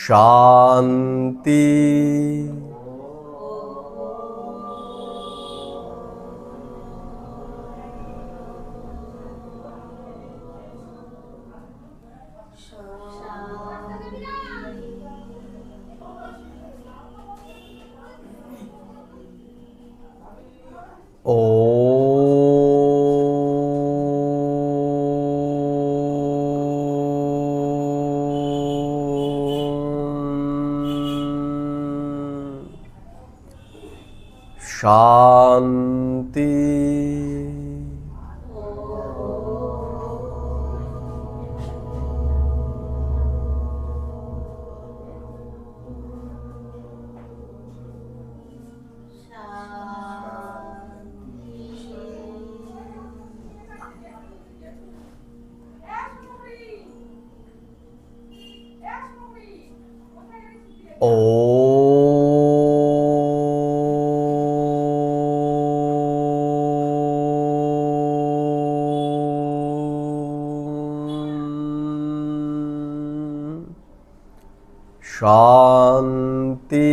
शांति। शांति। शांति।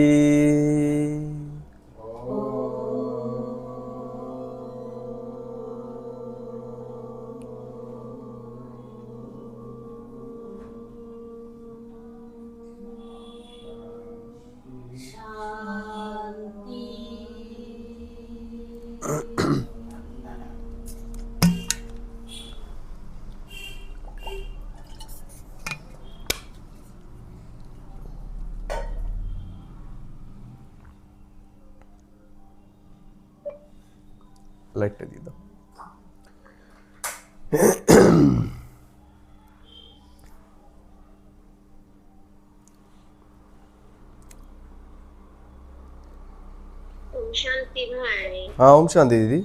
লাইটটা দিয়ে দাও। शांति भाई। हाँ ओम शांति दीदी।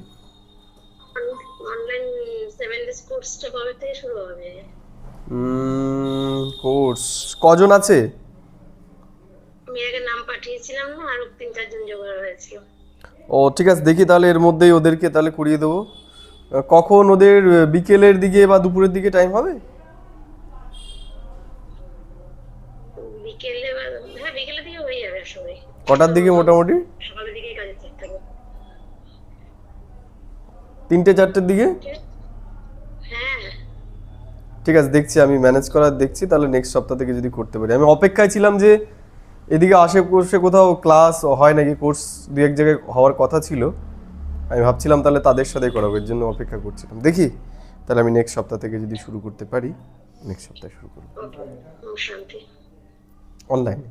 অনলাইন 7 ডেজ কোর্সটা কবে থেকে শুরু হবে? কোর্স কজন আছে? আমি আগে নাম পাঠিয়েছিলাম না, আর 3-4 জন জোগাড় হয়েছিল। ও ঠিক আছে, দেখি তাহলে এর মধ্যেই ওদেরকে তাহলে করিয়ে দেবো। কখন ওদের বিকেলের দিকে বা দুপুরের দিকে টাইম হবে? বিকেলে হ্যাঁ, বিকেলের দিকে হয়ে যাবে সবাই। কটার দিকে মোটামুটি? সকালের দিকে কাজে থাকবে। 3-4টের দিকে? হ্যাঁ ঠিক আছে, দেখছি আমি ম্যানেজ করার দেখছি, তাহলে নেক্সট সপ্তাহ থেকে যদি করতে পারি। আমি অপেক্ষায় ছিলাম যে এদিকে আশেপাশে কোথাও ক্লাস হয় নাকি, কোর্স দু এক জায়গায় হওয়ার কথা ছিল, আমি ভাবছিলাম তাহলে তাদের সাথে করাবো, এর জন্য অপেক্ষা করছিলাম। দেখি তাহলে আমি নেক্সট সপ্তাহ থেকে যদি শুরু করতে পারি, নেক্সট সপ্তাহে শুরু করব শান্তি। অনলাইনে।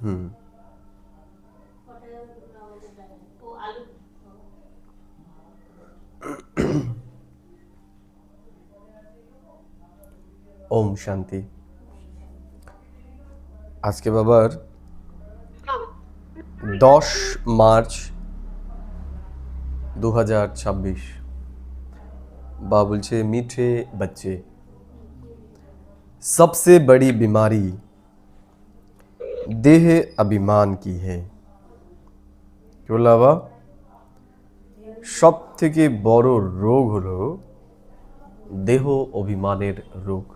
হুম। ওম শান্তি। আজকে বাবার 10 মার্চ 2026। बाबा बोलছে मीठे बच्चे, सबसे बड़ी बीमारी देह अभिमान की है। কি বললো বাবা? সব থেকে বড় রোগ হলো দেহ অভিমানের রোগ।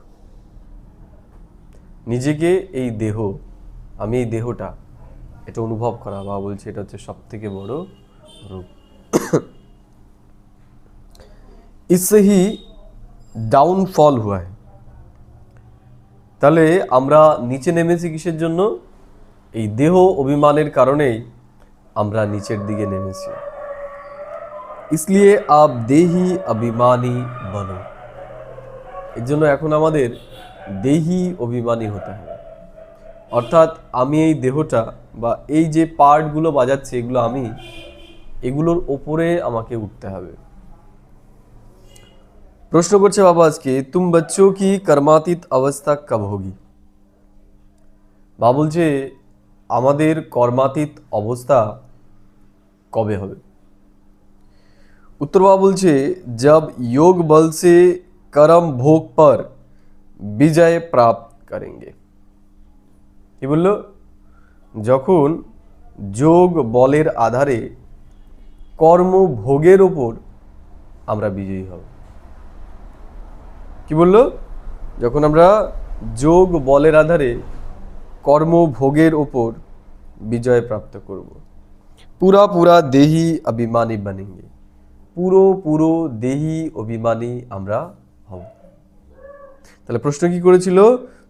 নিজেকে এই দেহ, আমি এই দেহটা, এটা অনুভব করা, বাবা বলছে এটা হচ্ছে সব থেকে বড় রোগ। इससे ही ডাউনফল हुआ है। তাহলে আমরা নিচে নেমেছি কিসের জন্য? এই দেহ অভিমানের কারণেই আমরা নিচের দিকে নেমেছি। इसलिए आप देही अभिमानी बनो। এর জন্য এখন আমাদের দেহি অভিমানী হতে হবে। অর্থাৎ আমি এই দেহটা বা এই যে পার্টগুলো বাজাচ্ছে এগুলো আমি, এগুলোর ওপরে আমাকে উঠতে হবে। প্রশ্ন করছে বাবা আজকে, তুম বচ্চো কি কর্মাতীত অবস্থা কব হোগি? বাবা বলছে আমাদের কর্মাতীত অবস্থা কবে হবে? उत्तर बाबा बोलছে जब योग बल से कर्म भोग पर विजय प्राप्त करेंगे। কি বললো? যখন যোগ বলের আধারে কর্ম ভোগের উপর আমরা বিজয়ী হব। কি বললো? যখন আমরা যোগ বলের আধারে কর্মভোগের ওপর বিজয় প্রাপ্ত করব। পুরা পুরা দেহি অভিমানী বানেঙ্গে, পুরো পুরো দেহি অভিমানী আমরা হব। তাহলে প্রশ্ন কি করেছিল,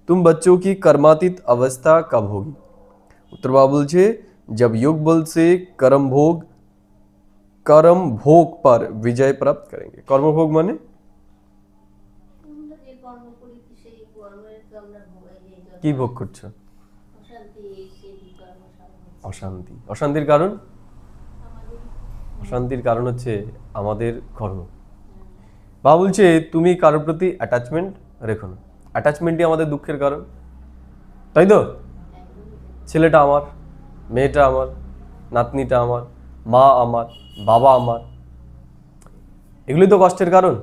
तुम बच्चों की कर्मातीत अवस्था कब होगी? उत्तर बाबा बोलছে जब योग बल से कर्म भोग पर विजय प्राप्त करेंगे। कर्मभोग माने কি ভোগ করছো? অশান্তি। অশান্তির কারণ? অশান্তির কারণ হচ্ছে আমাদের কর্ম। বাবা বলছে তুমি কারোর প্রতি অ্যাটাচমেন্ট রেখো না। অ্যাটাচমেন্টই আমাদের দুঃখের কারণ, তাই তো? ছেলেটা আমার, মেয়েটা আমার, নাতনিটা আমার, মা আমার, বাবা আমার, এগুলোই তো কষ্টের কারণ।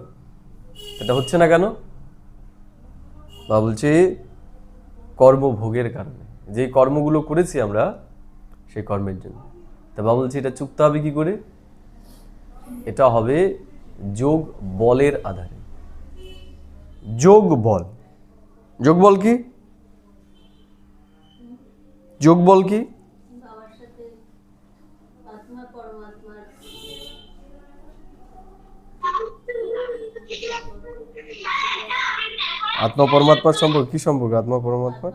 এটা হচ্ছে না কেন? বাবা বলছে কর্মভোগের কারণে, যে কর্মগুলো করেছি আমরা সেই কর্মের জন্য। তা বাবা বলছে এটা চুকতে হবে কি করে? এটা হবে যোগ বলের আধারে। যোগ বল, যোগ বল কি? যোগ বল কি? আত্মা পরমাত্মার সম্পর্ক। কি সম্পর্ক আত্মা পরমাত্মার?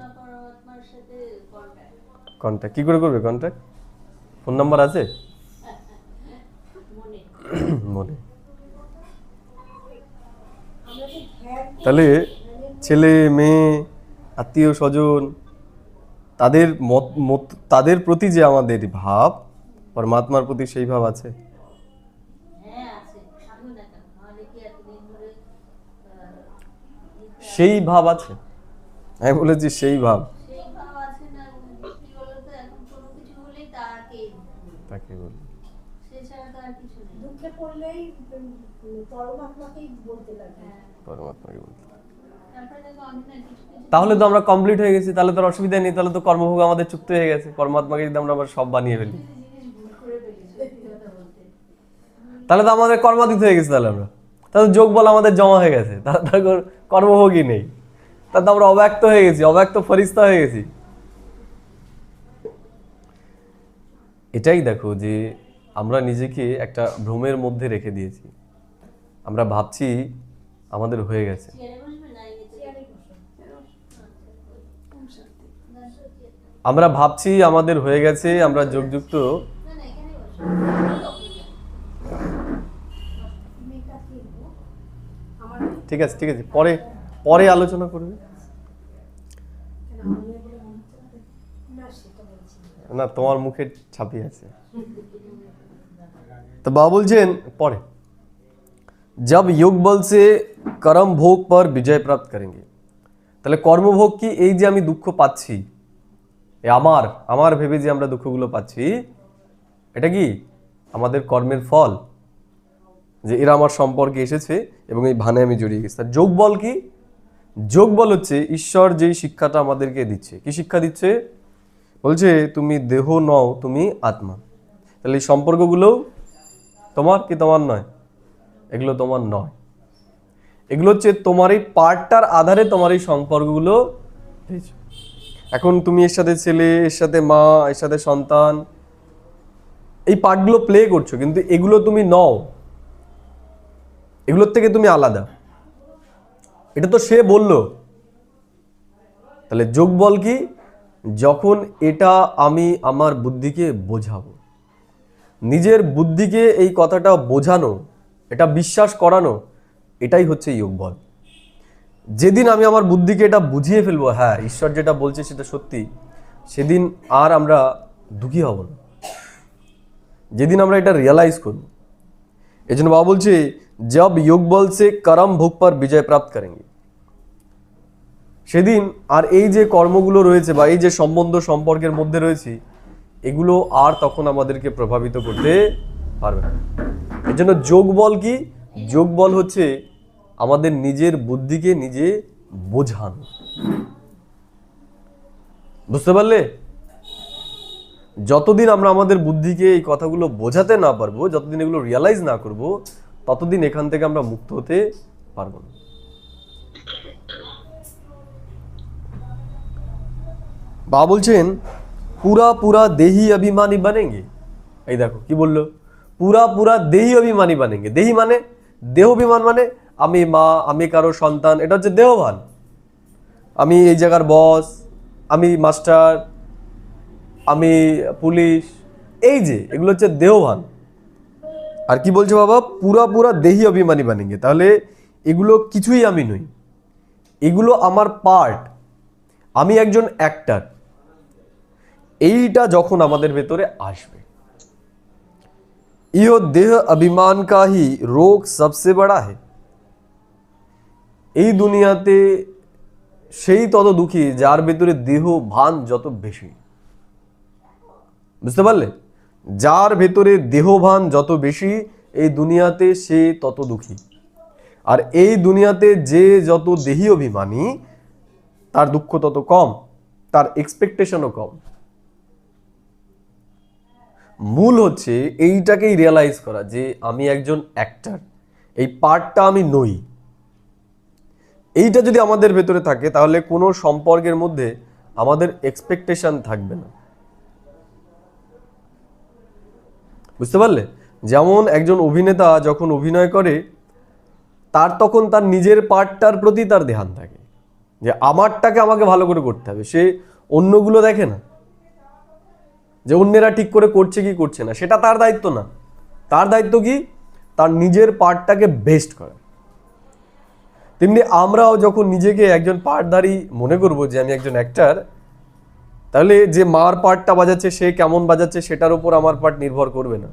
কন্ট্যাক্ট। কি করে করবে কন্ট্যাক্ট? ফোন নাম্বার আছে মনে? তাহলে ছেলে মেয়ে আত্মীয় স্বজন তাদের প্রতি যে আমাদের ভাব, পরমাত্মার প্রতি সেই ভাব আছে? সেই ভাব আছে, আমি বলেছি সেই ভাব। তাকে বলি পরমাত্মাকে বলতে। তাহলে তো আমরা কমপ্লিট হয়ে গেছি, তাহলে তো অসুবিধা নেই, তাহলে তো কর্মভোগ আমাদের চুক্ত হয়ে গেছে। পরমাত্মাকে যদি আমরা আবার সব বানিয়ে ফেলি তাহলে তো আমাদের কর্মাতীত হয়ে গেছে। তাহলে যোগ বল আমাদের জমা হয়ে গেছে, তাহলে কর্মভোগই নেই। তাহলে তো আমরা অব্যক্ত হয়ে গেছি, অব্যক্ত ফেরেশতা হয়ে গেছি। এটাই দেখো যে আমরা নিজেকে একটা ভ্রমের মধ্যে রেখে দিয়েছি। আমরা ভাবছি আমাদের হয়ে গেছে। আমরা ভাবছি আমাদের হয়ে গেছে, আমরা যোগযুক্ত। ঠিক আছে ঠিক আছে, পরে পরে আলোচনা করবে। না তোমার মুখে ছাপিয়ে আছে। তো বাবা বলছেন পরে जब योग बल से कर्म भोग पर विजय प्राप्त करेंगे। তাহলে কর্মভোগ কি? এই যে আমি দুঃখ পাচ্ছি, আমার আমার ভেবে যে আমরা দুঃখগুলো পাচ্ছি, এটা কি আমাদের কর্মের ফল? যে এরা আমার সম্পর্কে এসেছে এবং এই ভানে আমি জড়িয়ে গেছি। তার যোগ বল কি? যোগ বল হচ্ছে ঈশ্বর যেই শিক্ষাটা আমাদেরকে দিচ্ছে। কি শিক্ষা দিচ্ছে? বলছে তুমি দেহ নও, তুমি আত্মা। তাহলে এই সম্পর্কগুলো তোমার কি তোমার নয়? এগুলো তোমার নয়, এগুলো হচ্ছে তোমার এই পার্টটার আধারে তোমার এই সম্পর্কগুলো। এখন তুমি এর সাথে ছেলে, এর সাথে মা, এর সাথে সন্তান, এই পার্টগুলো প্লে করছো, কিন্তু এগুলো তুমি নও, এগুলোর থেকে তুমি আলাদা। এটা তো সে বললো। তাহলে যোগ বল কি? যখন এটা আমি আমার বুদ্ধিকে বোঝাবো, নিজের বুদ্ধিকে এই কথাটা বোঝানো, এটা বিশ্বাস করানো, এটাই হচ্ছে যোগ বল। যেদিন আমি আমার বুদ্ধিকে এটা বুঝিয়ে ফেলবো, হ্যাঁ ঈশ্বর যেটা বলছে সেটা সত্যি, সেদিন আর আমরা দুঃখী হব না। যেদিন আমরা এটা রিয়েলাইজ করব। এই জন্য বাবা বলছে जब योग बल से कर्म भोग पर विजय प्राप्त करेंगे। সেদিন আর এই যে কর্মগুলো রয়েছে বা এই যে সম্বন্ধ সম্পর্কের মধ্যে রয়েছে, এগুলো আর তখন আমাদেরকে প্রভাবিত করতে পারবে না। এর জন্য যোগ বল কি? যোগ বল হচ্ছে আমাদের নিজের বুদ্ধিকে নিজে বোঝানো। বুঝতে পারলে? যতদিন আমরা আমাদের বুদ্ধিকে এই কথাগুলো বোঝাতে না পারবো, যতদিন এগুলো রিয়ালাইজ না করব, ততদিন এখান থেকে আমরা মুক্ত হতে পারবো না। বাবা বলছেন পুরা পুরা দেহি অভিমানী বানেঙ্গে। এই দেখো কি বললো, পুরা পুরা দেহি অভিমানী বানেঙ্গে। দেহি মানে দেহ অভিমান, মানে আমি মা, আমি কারো সন্তান, এটা হচ্ছে দেহভান। আমি এই জায়গার বস, আমি মাস্টার, আমি পুলিশ, এই যে এগুলো হচ্ছে দেহভান। আর কি বলছে বাবা, পুরা পুরা দেহি অভিমানী বানেঙ্গে। তাহলে এগুলো কিছুই আমি নই, এগুলো আমার পার্ট, আমি একজন অ্যাক্টার। এইটা যখন আমাদের ভেতরে আসবে, ইহ দেহ অভিমান কা হি রোগ সবসে বড়া হে। এই দুনিয়াতে সেই তত দুঃখী যার ভেতরে দেহ ভান যত বেশি। বুঝতে পারলে? যার ভেতরে দেহভান যত বেশি এই দুনিয়াতে সে তত দুঃখী। আর এই দুনিয়াতে যে যত দেহি অভিমানী তার দুঃখ তত কম, তার এক্সপেকটেশনও কম। মূল হচ্ছে এইটাকেই রিয়েলাইজ করা যে আমি একজন অ্যাক্টর, এই পার্টটা আমি নই। এইটা যদি আমাদের ভেতরে থাকে তাহলে কোনো সম্পর্কের মধ্যে আমাদের এক্সপেকটেশন থাকবে না। বুঝতে পারলে? যেমন একজন অভিনেতা যখন অভিনয় করে তার তখন তার নিজের পার্টটার প্রতি তার ধ্যান থাকে, যে আমারটাকে আমাকে ভালো করে করতে হবে। সে অন্যগুলো দেখে না, যে অন্যেরা ঠিক করে করছে কি করছে না, সেটা তার দায়িত্ব না। তার দায়িত্ব কি? তার নিজের পার্টটাকে বেস্ট করা। তেমনি আমরাও যখন নিজেকে একজন পার্টধারী মনে করব যে আমি একজন অ্যাক্টর, তাহলে যে মার পার্টটা বাজাচ্ছে সে কেমন বাজাচ্ছে সেটার উপর আমার পার্ট নির্ভর করবে না।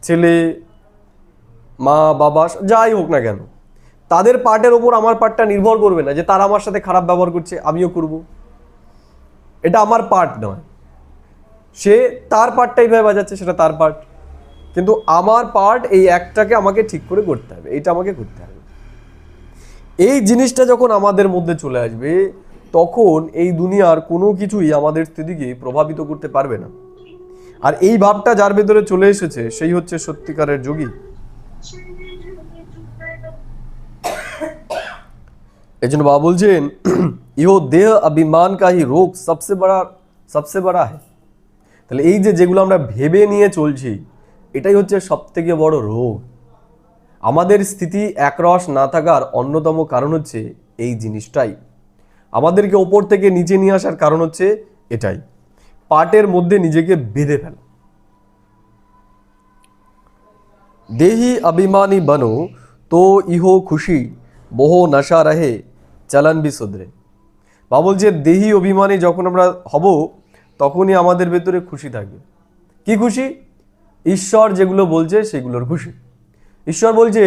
ছেলে, মা, বাবা যাই হোক না কেন, তাদের পার্টের ওপর আমার পার্টটা নির্ভর করবে না যে তারা আমার সাথে খারাপ ব্যবহার করছে আমিও করব। এটা আমার পার্ট নয়। সে তার পার্টটাই ভাবে বাজাচ্ছে, সেটা তার পার্ট। কিন্তু আমার পার্ট এই একটাকে আমাকে ঠিক করে করতে হবে, এইটা আমাকে করতে হবে। এই জিনিসটা যখন আমাদের মধ্যে চলে আসবে তখন এই দুনিয়ার কোনো কিছুই আমাদের স্থিতিকে প্রভাবিত করতে পারবে না। আর এই ভাবটা যার ভেতরে চলে এসেছে সেই হচ্ছে সত্যিকারের যোগী। এই জন্য বাবা বলছেন ইহ দেহ অভিমান কা হি রোগ সবসে বড়া হে। তাহলে এই যে যেগুলো আমরা ভেবে নিয়ে চলছি এটাই হচ্ছে সব থেকে বড় রোগ। আমাদের স্থিতি একরস না থাকার অন্যতম কারণ হচ্ছে এই জিনিসটাই। আমাদেরকে ওপর থেকে নিচে নিয়ে আসার কারণ হচ্ছে এটাই, পার্টের মধ্যে নিজেকে বেঁধে ফেলা। দেহি অভিমানী বনো তো ইহো খুশি বহু নশা রহে চলন বি সুধরে। বা বলছে দেহি অভিমানী যখন আমরা হব তখনই আমাদের ভেতরে খুশি থাকবে। কি খুশি? ঈশ্বর যেগুলো বলছে সেগুলোর খুশি। ঈশ্বর বলছে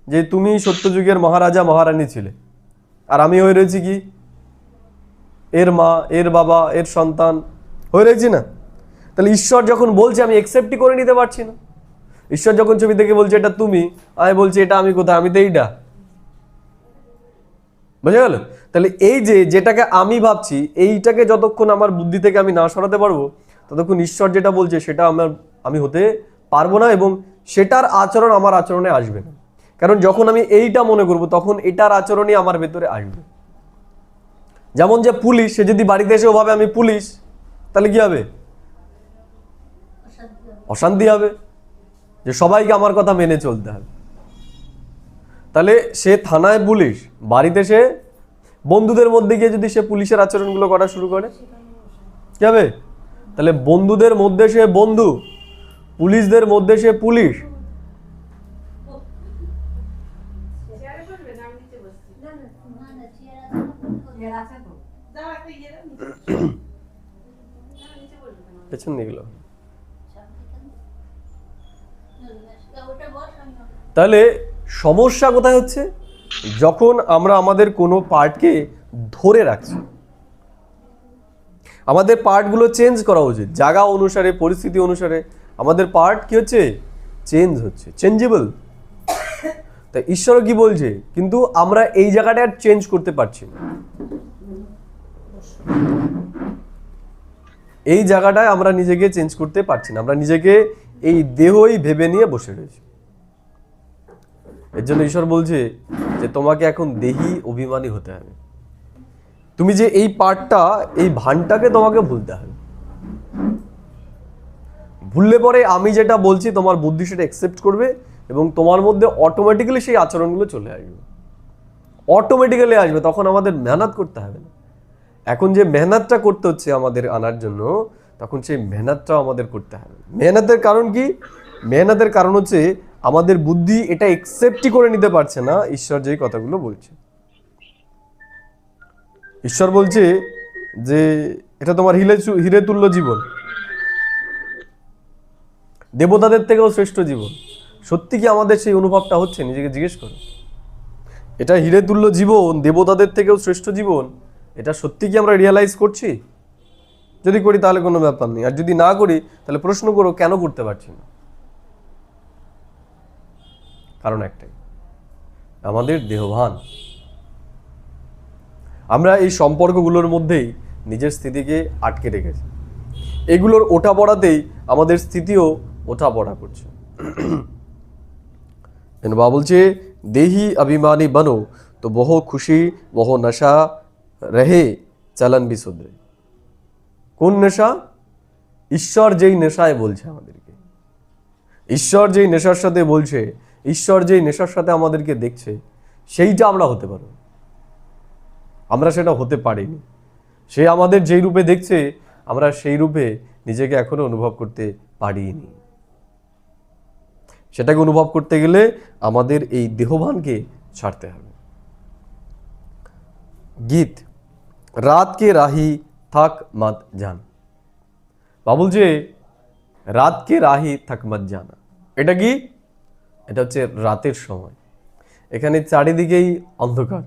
যে তুমি সত্যযুগের মহারাজা মহারানী ছিলে, আর আমি হয়ে রয়েছি কি এর মা, এর বাবা, এর সন্তান হয়ে রয়েছি না। তাহলে ঈশ্বর যখন বলছে আমি একসেপ্টই করে নিতে পারছি না। ঈশ্বর যখন ছবি থেকে বলছে এটা তুমি, আমি বলছি এটা আমি কোথায়, আমি তো এইটা। বুঝে গেল? তাহলে এই যে যেটাকে আমি ভাবছি এইটাকে যতক্ষণ আমার বুদ্ধি থেকে আমি না সরাতে পারবো ততক্ষণ ঈশ্বর যেটা বলছে সেটা আমি হতে পারবো না, এবং সেটার আচরণ আমার আচরণে আসবে না। কারণ যখন আমি এইটা মনে করব তখন এটার আচরণই আমার ভেতরে আসবে। যেমন যে পুলিশ, সে যদি বাড়িতে এসেও ভাবে আমি পুলিশ, তাহলে কি হবে? অশান্তি হবে, যে সবাইকে আমার কথা মেনে চলতে হবে। তাহলে সে থানায় পুলিশ, বাড়িতে সে বন্ধুদের মধ্যে গিয়ে যদি সে পুলিশের আচরণগুলো করা শুরু করে কি হবে? তাহলে বন্ধুদের মধ্যে সে বন্ধু, পুলিশদের মধ্যে সে পুলিশ। পেছন দিকে গেল। তাহলে সমস্যা কোথায় হচ্ছে? যখন আমরা আমাদের কোনো পার্টকে ধরে রাখছি। আমাদের পার্টগুলো চেঞ্জ করা উচিত, জায়গা অনুসারে, পরিস্থিতি অনুসারে আমাদের পার্ট কি হচ্ছে? চেঞ্জ হচ্ছে, চেঞ্জেবল। তাই ঈশ্বর কি বলছে? কিন্তু আমরা এই জায়গাটা আর চেঞ্জ করতে পারছি না। এই জায়গাটায় আমরা নিজেকে চেঞ্জ করতে পারছি না, আমরা নিজেকে এই দেহই ভেবে নিয়ে বসে রয়েছি। এর জন্য ঈশ্বর বলছে যে তোমাকে এখন দেহি অভিমানী হতে হবে। তুমি যে এই পার্টটা, এই ভানটাকে তোমাকে ভুলতে হবে। ভুললে পরে আমি যেটা বলছি তোমার বুদ্ধি সেটা অ্যাকসেপ্ট করবে এবং তোমার মধ্যে অটোমেটিক্যালি সেই আচরণগুলো চলে আসবে, অটোমেটিক্যালি আসবে। তখন আমাদের মেহনত করতে হবে না। এখন যে মেহনতটা করতে হচ্ছে আমাদের আনার জন্য, তখন সেই মেহনতটাও আমাদের করতে হবে। মেহনতের কারণ কি? মেহনতের কারণ হচ্ছে আমাদের বুদ্ধি এটা অ্যাকসেপ্টই করে নিতে পারছে না ঈশ্বর যেই কথাগুলো বলছে। ঈশ্বর বলছে যে এটা তোমার হিরে তুল্য জীবন, দেবতাদের থেকেও শ্রেষ্ঠ জীবন। সত্যি কি আমাদের সেই অনুভবটা হচ্ছে? নিজেকে জিজ্ঞেস করো। এটা হিরে তুল্য জীবন, দেবতাদের থেকেও শ্রেষ্ঠ জীবন, এটা সত্যি কি আমরা রিয়েলাইজ করছি? যদি করি তাহলে কোনো ব্যাপার নেই, আর যদি না করি তাহলে প্রশ্ন করো কেন করতে পারছি না। কারণ একটাই, আমাদের দেহভান। আমরা এই সম্পর্কগুলোর মধ্যেই নিজের স্থিতিকে আটকে রেখেছি। এগুলোর ওঠা পড়াতেই আমাদের স্থিতিও ওঠা পড়া করছে। বাবা বলছে দেহি অভিমানী বনো তো বহু খুশি বহু নেশা রহে চলন বি সুধরে। কোন নেশা? ঈশ্বর যেই নেশায় বলছে আমাদেরকে, ঈশ্বর যেই নেশার সাথে বলছে, ঈশ্বর যেই নেশার সাথে আমাদেরকে দেখছে, সেইটা আমরা হতে পারবো। আমরা সেটা হতে পারিনি। সে আমাদের যেই রূপে দেখছে, আমরা সেই রূপে নিজেকে এখনো অনুভব করতে পারিনি। সেটাকে অনুভব করতে গেলে আমাদের এই দেহভানকে ছাড়তে হবে। গীত রাত কে রাহি থাক মত জান। বাবুল যে রাত কে রাহি থাক মত জানা, এটা কি? এটা হচ্ছে রাতের সময়। এখানে চারিদিকেই অন্ধকার,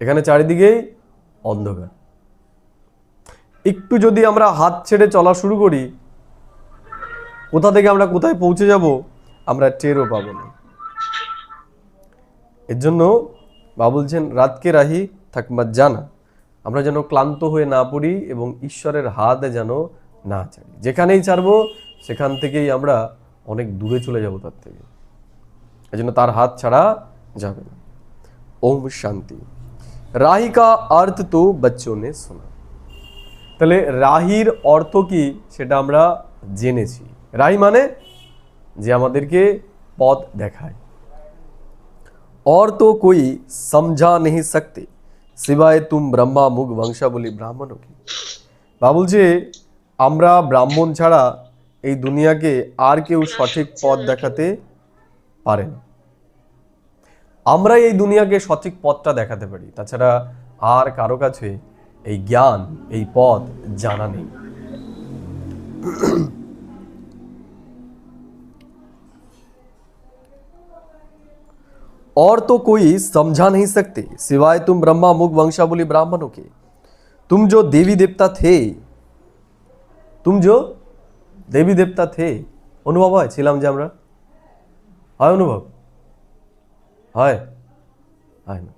এখানে চারিদিকেই অন্ধকার। একটু যদি আমরা হাত ছেড়ে চলা শুরু করি, কোথা থেকে আমরা কোথায় পৌঁছে যাব আমরা টেরও পাবো না। এর জন্য বাবা বলছেন রাতকে রাহি থাকমাত জানা, আমরা যেন ক্লান্ত হয়ে না পড়ি এবং ঈশ্বরের হাত যেন না ছাড়ি। যেখানেই ছাড়বো সেখান থেকেই আমরা অনেক দূরে চলে যাব তার থেকে। এই জন্য তার হাত ছাড়া যাবে না। ওম শান্তি। রাহি কা অর্থ তো বচ্চোं ने सुना। তাহলে রাহির অর্থ কি সেটা আমরা জেনেছি। রাহি মানে যে আমাদেরকে পথ দেখায়। और तो कोई समझा नहीं सकते सिवाय तुम ब्रह्मा मुख वंशावली ब्राह्मणों की। বাবুল যে আমরা ব্রাহ্মণ ছাড়া এই দুনিয়াকে আর কেউ সঠিক পথ দেখাতে পারে না। আমরা এই দুনিয়াকে সঠিক পথটা দেখাতে পারি, তাছাড়া আর কারো কাছে এই জ্ঞান, এই পথ জানা নেই। और तो कोई समझा नहीं सकते सिवाय तुम ब्रह्मा मुख वंशावली ब्राह्मणों के। तुम जो देवी देवता थे, तुम जो देवी देवता थे, অনুভব হয় ছিলাম যে আমরা? হয় অনুভব? হয়? হয় না।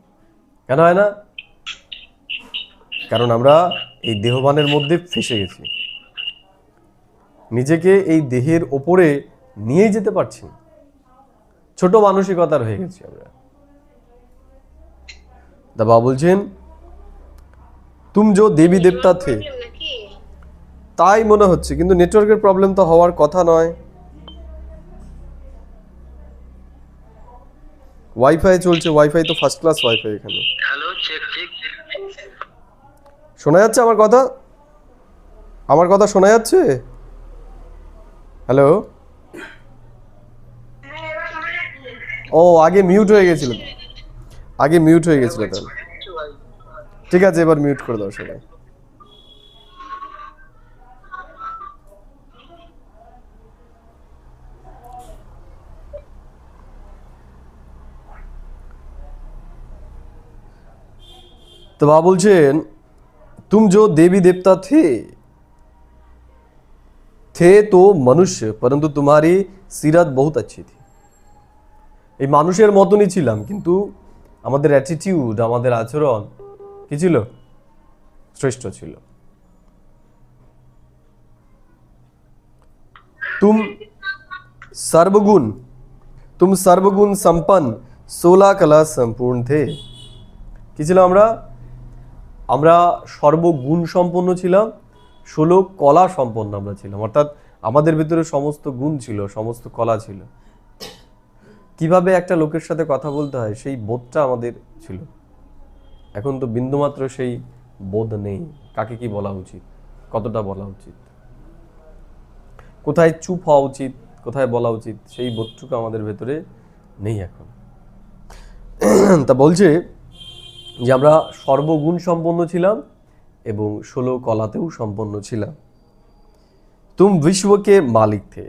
কেন হয় না? কারণ আমরা এই দেহবানের মধ্যে ফেসে গেছি, নিজেকে এই দেহের ওপরে নিয়ে যেতে পারছি না। ছোট মানসিকতার হয়ে গেছি আমরা। বাবা বলছেন তুম जो দেবী দেবতা থে, নাকি? তাই মনে হচ্ছে, কিন্তু নেটওয়ার্কের প্রবলেম তো হওয়ার কথা নয়। ওয়াইফাই চলছে, ওয়াইফাই তো ফার্স্ট ক্লাস ওয়াইফাই এখানে। Hello, check check. শোনা যাচ্ছে আমার কথা? আমার কথা শোনা যাচ্ছে? হ্যালো? ও আগে মিউট হয়ে গেছিল, আগে মিউট হয়ে গেছিল। তাহলে ঠিক আছে, এবার মিউট করে দাও সবাই। तो बाबा बोलছেন तुम जो देवी देवता थे तो मनुष्य परंतु तुम्हारी सीरत बहुत अच्छी थी। এই মানুষের মতনই ছিলাম, কিন্তু আমাদের অ্যাটিটিউড, আমাদের আচরণ কি ছিল? শ্রেষ্ঠ ছিল। तुम सर्वगुण संपन्न 16 कला संपूर्ण थे। কি ছিল আমরা? আমরা সর্বগুণ সম্পন্ন ছিলাম, 16 কলা সম্পন্ন আমরা ছিলাম, অর্থাৎ আমাদের ভিতরে সমস্ত গুণ ছিল, সমস্ত কলা ছিল। কিভাবে একটা লোকের সাথে কথা বলতে হয় সেই বোধটা আমাদের ছিল। এখন তো বিন্দুমাত্র সেই বোধ নেই। কাকে কি বলা উচিত, কতটা বলা উচিত, কোথায় চুপ হওয়া উচিত, কোথায় বলা উচিত, সেই বোধটুকু আমাদের ভেতরে নেই এখন। তা বলছে যে আমরা সর্বগুণ সম্পন্ন ছিলাম এবং 16 কলাতেও সম্পন্ন ছিলাম। তুম বিশ্বকে মালিক থে,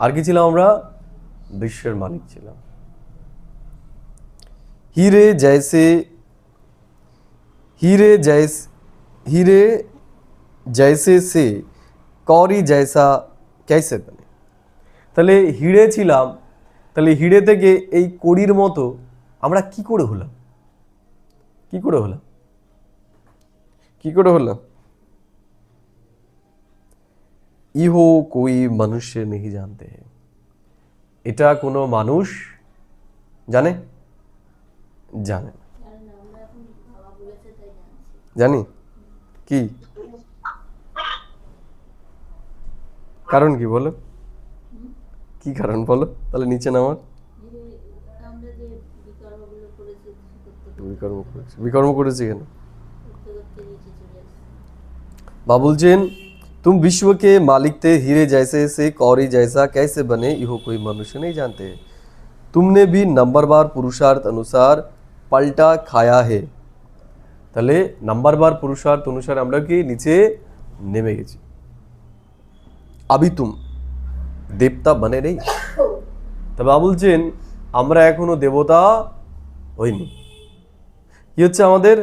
আর কি ছিলাম আমরা? বিশ্বের মালিক ছিলাম। हीरे जैसे हीरे जैसे से कौरी जैसा कैसे बने। তাহলে হিরে ছিলাম, তাহলে হিরে থেকে এই কড়ির মতো আমরা কি করে হলাম? কি করে হলাম? কি করে হলাম? ইহো কোই মনুষ্য নেই জানতে, এটা কোনো মানুষ জানে? জানে না। জানি কি কারণ, কি বলো, কি কারণ বলো, তাহলে নিচে নামার বিকর্ম করেছি কেন? বা বলছেন तुम विश्व के मालिक थे, हीरे जैसे से कौरी जैसा कैसे बने, इहो कोई मनुष्य नहीं जानते। तुमने भी नंबरवार पुरुषार्थ अनुसार पलटा खाया है। তাহলে নাম্বারবার পুরুষার্থ অনুসারে আমরা কি নিচে নেমে গেছি। আবি তুম দেবতা বনে নেই। তবে বলছেন আমরা এখনো দেবতা হইনি। কি হচ্ছে আমাদের?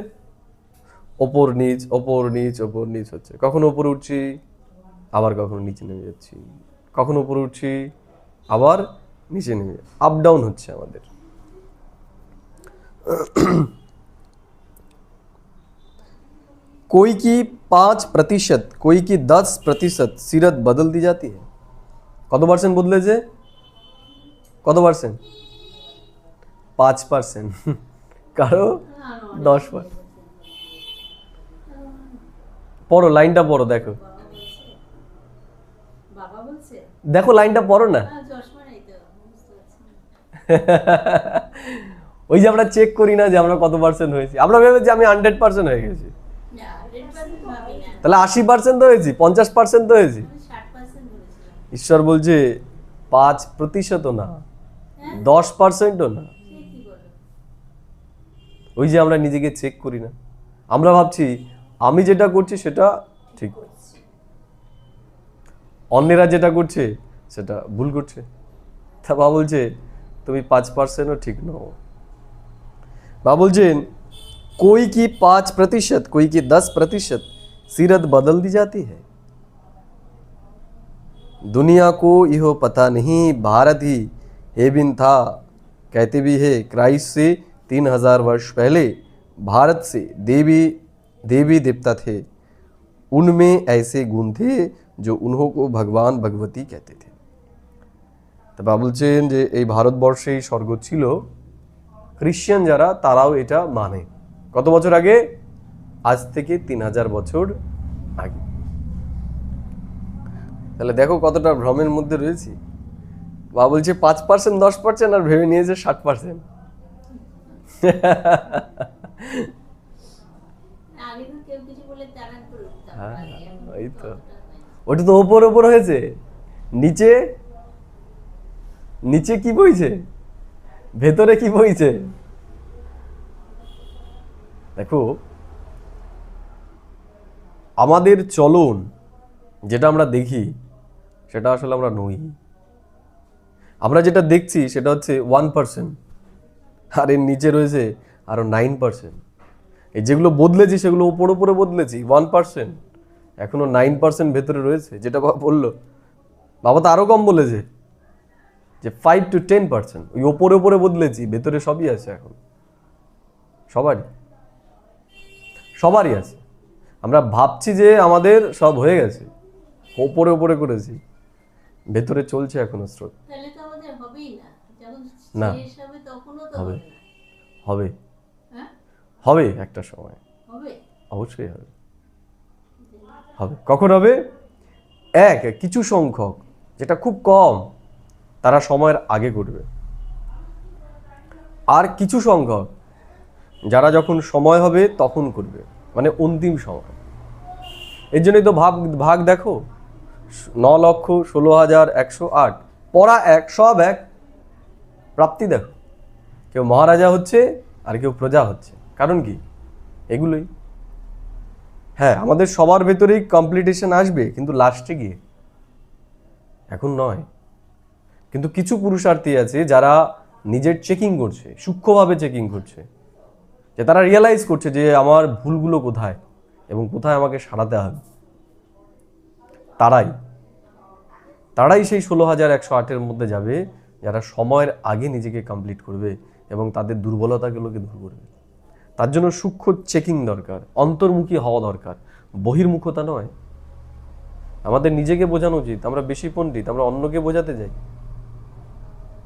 ওপর নিচ ওপর নিচ ওপর নিচ হচ্ছে। কখনো উপরে উঠছি, আবার কখনো নিচে নেমে যাচ্ছি, কখনো উপরে উঠছি, আবার নিচে নেমে যাচ্ছি, আপ ডাউন হচ্ছে আমাদের। कोई की 5%, कोई की 10% सीरत बदल दी जाती है। কত পার্সেন্ট বদলেছে? কত পার্সেন্ট? 5%, কারো 10%। পড়ো লাইনটা, পড়ো, দেখো দেখো লাইনটা পড়ো না। ওই যে আমরা চেক করি না যে আমরা কত পার্সেন্ট হয়েছি, আমরা ভেবে যে আমি 100% হয়ে গেছি, তাহলে 80% হয়েছি, 50% হয়েছি। ঈশ্বর বলছে 5% না, 10% না। ওই যে আমরা নিজেকে চেক করি না, আমরা ভাবছি আমি যেটা করছি সেটা ঠিক, অন্যেরা যেটা করছে সেটা ভুল করছে। তা বা বলছে তুমি 5%ও ঠিক নও। বা বলছেন कोई की 5%, कोई की 10% सीरत बदल दी जाती है। दुनिया को यह पता नहीं, भारत ही हेबिन था। कहते भी है क्राइस्ट से 3000 वर्ष पहले भारत से देवी देवता थे, उनमें ऐसे गुण थे जो उन्हों को भगवान भगवती कहते थे। तो বলছেন যে এই ভারতবর্ষেই স্বর্গ ছিল, খ্রিস্টান যারা তারাও এটা মানে। কত বছর আগে? আজ থেকে 3000 বছর আগে। তাহলে দেখো কতটা ভ্রমের মধ্যে রয়েছি। বা বলছে 5%, 10% আর ভেবে নিয়েছে 60%। ওই তো, ওটা তো ওপর ওপর হয়েছে, নিচে নিচে কি বইছে, ভেতরে কি বইছে। দেখো আমাদের চলন যেটা আমরা দেখি সেটা আসলে আমরা নই। আমরা যেটা দেখছি সেটা হচ্ছে 1%, আর এর নিচে রয়েছে আরো 9%। এই যেগুলো বদলেছি সেগুলো উপর উপরে বদলেছি 1%, এখনো 9% ভেতরে রয়েছে। যেটা বাবা বললো, বাবা তো আরো কম বলেছে যে 5 to 10%। ওই ওপরে ওপরে বদলেছি, ভেতরে সবই আছে এখন, সবারই আছে। আমরা ভাবছি যে আমাদের সব হয়ে গেছে, ওপরে ওপরে করেছি, ভেতরে চলছে এখনো স্রোত। না, হবে হবে হবে একটা সময় অবশ্যই হবে। হবে কখন হবে? কিছু সংখ্যক, যেটা খুব কম, তারা সময়ের আগে করবে, আর কিছু সংখ্যক যারা যখন সময় হবে তখন করবে, মানে অন্তিম সময়। এর জন্যই তো ভাগ দেখো, 9,16,108, পড়া এক, সব এক, প্রাপ্তি দেখো, কেউ মহারাজা হচ্ছে আর কেউ প্রজা হচ্ছে। কারণ কি? এগুলোই। হ্যাঁ, আমাদের সবার ভেতরেই কমপ্লিটেশন আসবে, কিন্তু লাস্টে গিয়ে, এখন নয়। কিন্তু কিছু পুরুষার্থী আছে যারা নিজের চেকিং করছে, সূক্ষ্মভাবে চেকিং করছে, যে তারা রিয়েলাইজ করছে যে আমার ভুলগুলো কোথায় এবং কোথায় আমাকে সারাতে হবে। তারাই সেই 16,108-এর মধ্যে যাবে, যারা সময়ের আগে নিজেকে কমপ্লিট করবে এবং তাদের দুর্বলতাগুলোকে দূর করবে। তার জন্য সূক্ষ্ম চেকিং দরকার, অন্তর্মুখী হওয়া দরকার, বহির্মুখতা নয়। আমাদের নিজেকে বোঝানো উচিত। আমরা বেশি পণ্ডিত, আমরা অন্যকে বোঝাতে যাই,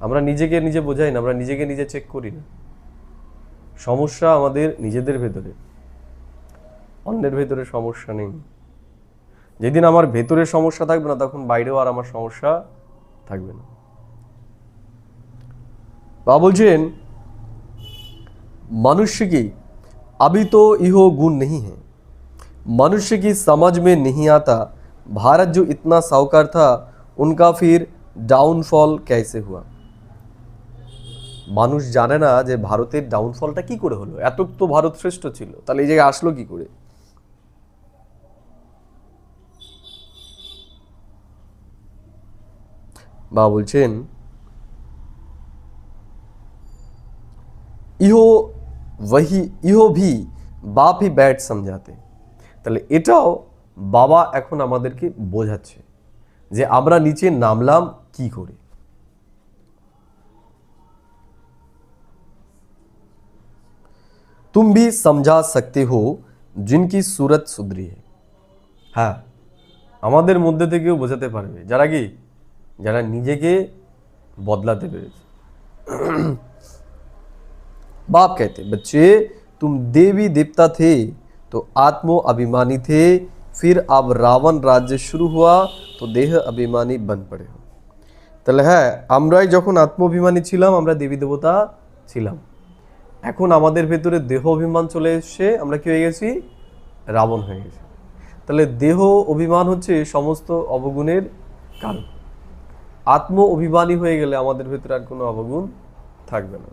আমরা নিজেকে নিজে বোঝাই না, আমরা নিজেকে নিজে চেক করি না। সমস্যা আমাদের নিজেদের ভেতরে, অন্যের ভেতরে সমস্যা নেই। যেদিন আমার ভেতরে সমস্যা থাকবে না, তখন বাইরেও আর আমার সমস্যা থাকবে না। বাবা বলছেন, मनुष्य की अभी तो इहो गुण नहीं है, मनुष्य की समझ में नहीं आता भारत जो इतना साहूकार था उनका फिर डाउनफॉल कैसे हुआ। মানুষ জানে না যে ভারতের ডাউনফলটা কি করে হলো। এত তো ভারত শ্রেষ্ঠ ছিল, তাহলে এই জায়গায় আসলো কি করে? বাবা বলছেন, ইহো ভি বাপ হি ব্যাট সমঝাতে। তাহলে এটাও বাবা এখন আমাদেরকে বোঝাচ্ছে যে আমরা নিচে নামলাম কি করে। तुम भी समझा सकते हो जिनकी सूरत सुधरी है। হ্যাঁ, আমাদের মধ্যে থেকেও বোঝাতে পারবে যারা নিজেকে বদলাতে পেরেছে। बाप कहते, बच्चे तुम देवी देवता थे तो आत्मो अभिमानी थे, फिर अब रावण राज्य शुरू हुआ तो देह अभिमानी बन पड़े हो। তাহলে হ্যাঁ, আমরাই যখন আত্মাভিমানী ছিলাম, আমরা দেবী দেবতা ছিলাম, এখন আমাদের ভেতরে দেহ অভিমান চলে এসছে, আমরা কি হয়ে গেছি? রাবণ হয়ে গেছি। তাহলে দেহ অভিমান হচ্ছে সমস্ত অবগুণের কারণ। আত্ম অভিমানী হয়ে গেলে আমাদের ভেতরে আর কোনো অবগুণ থাকবে না।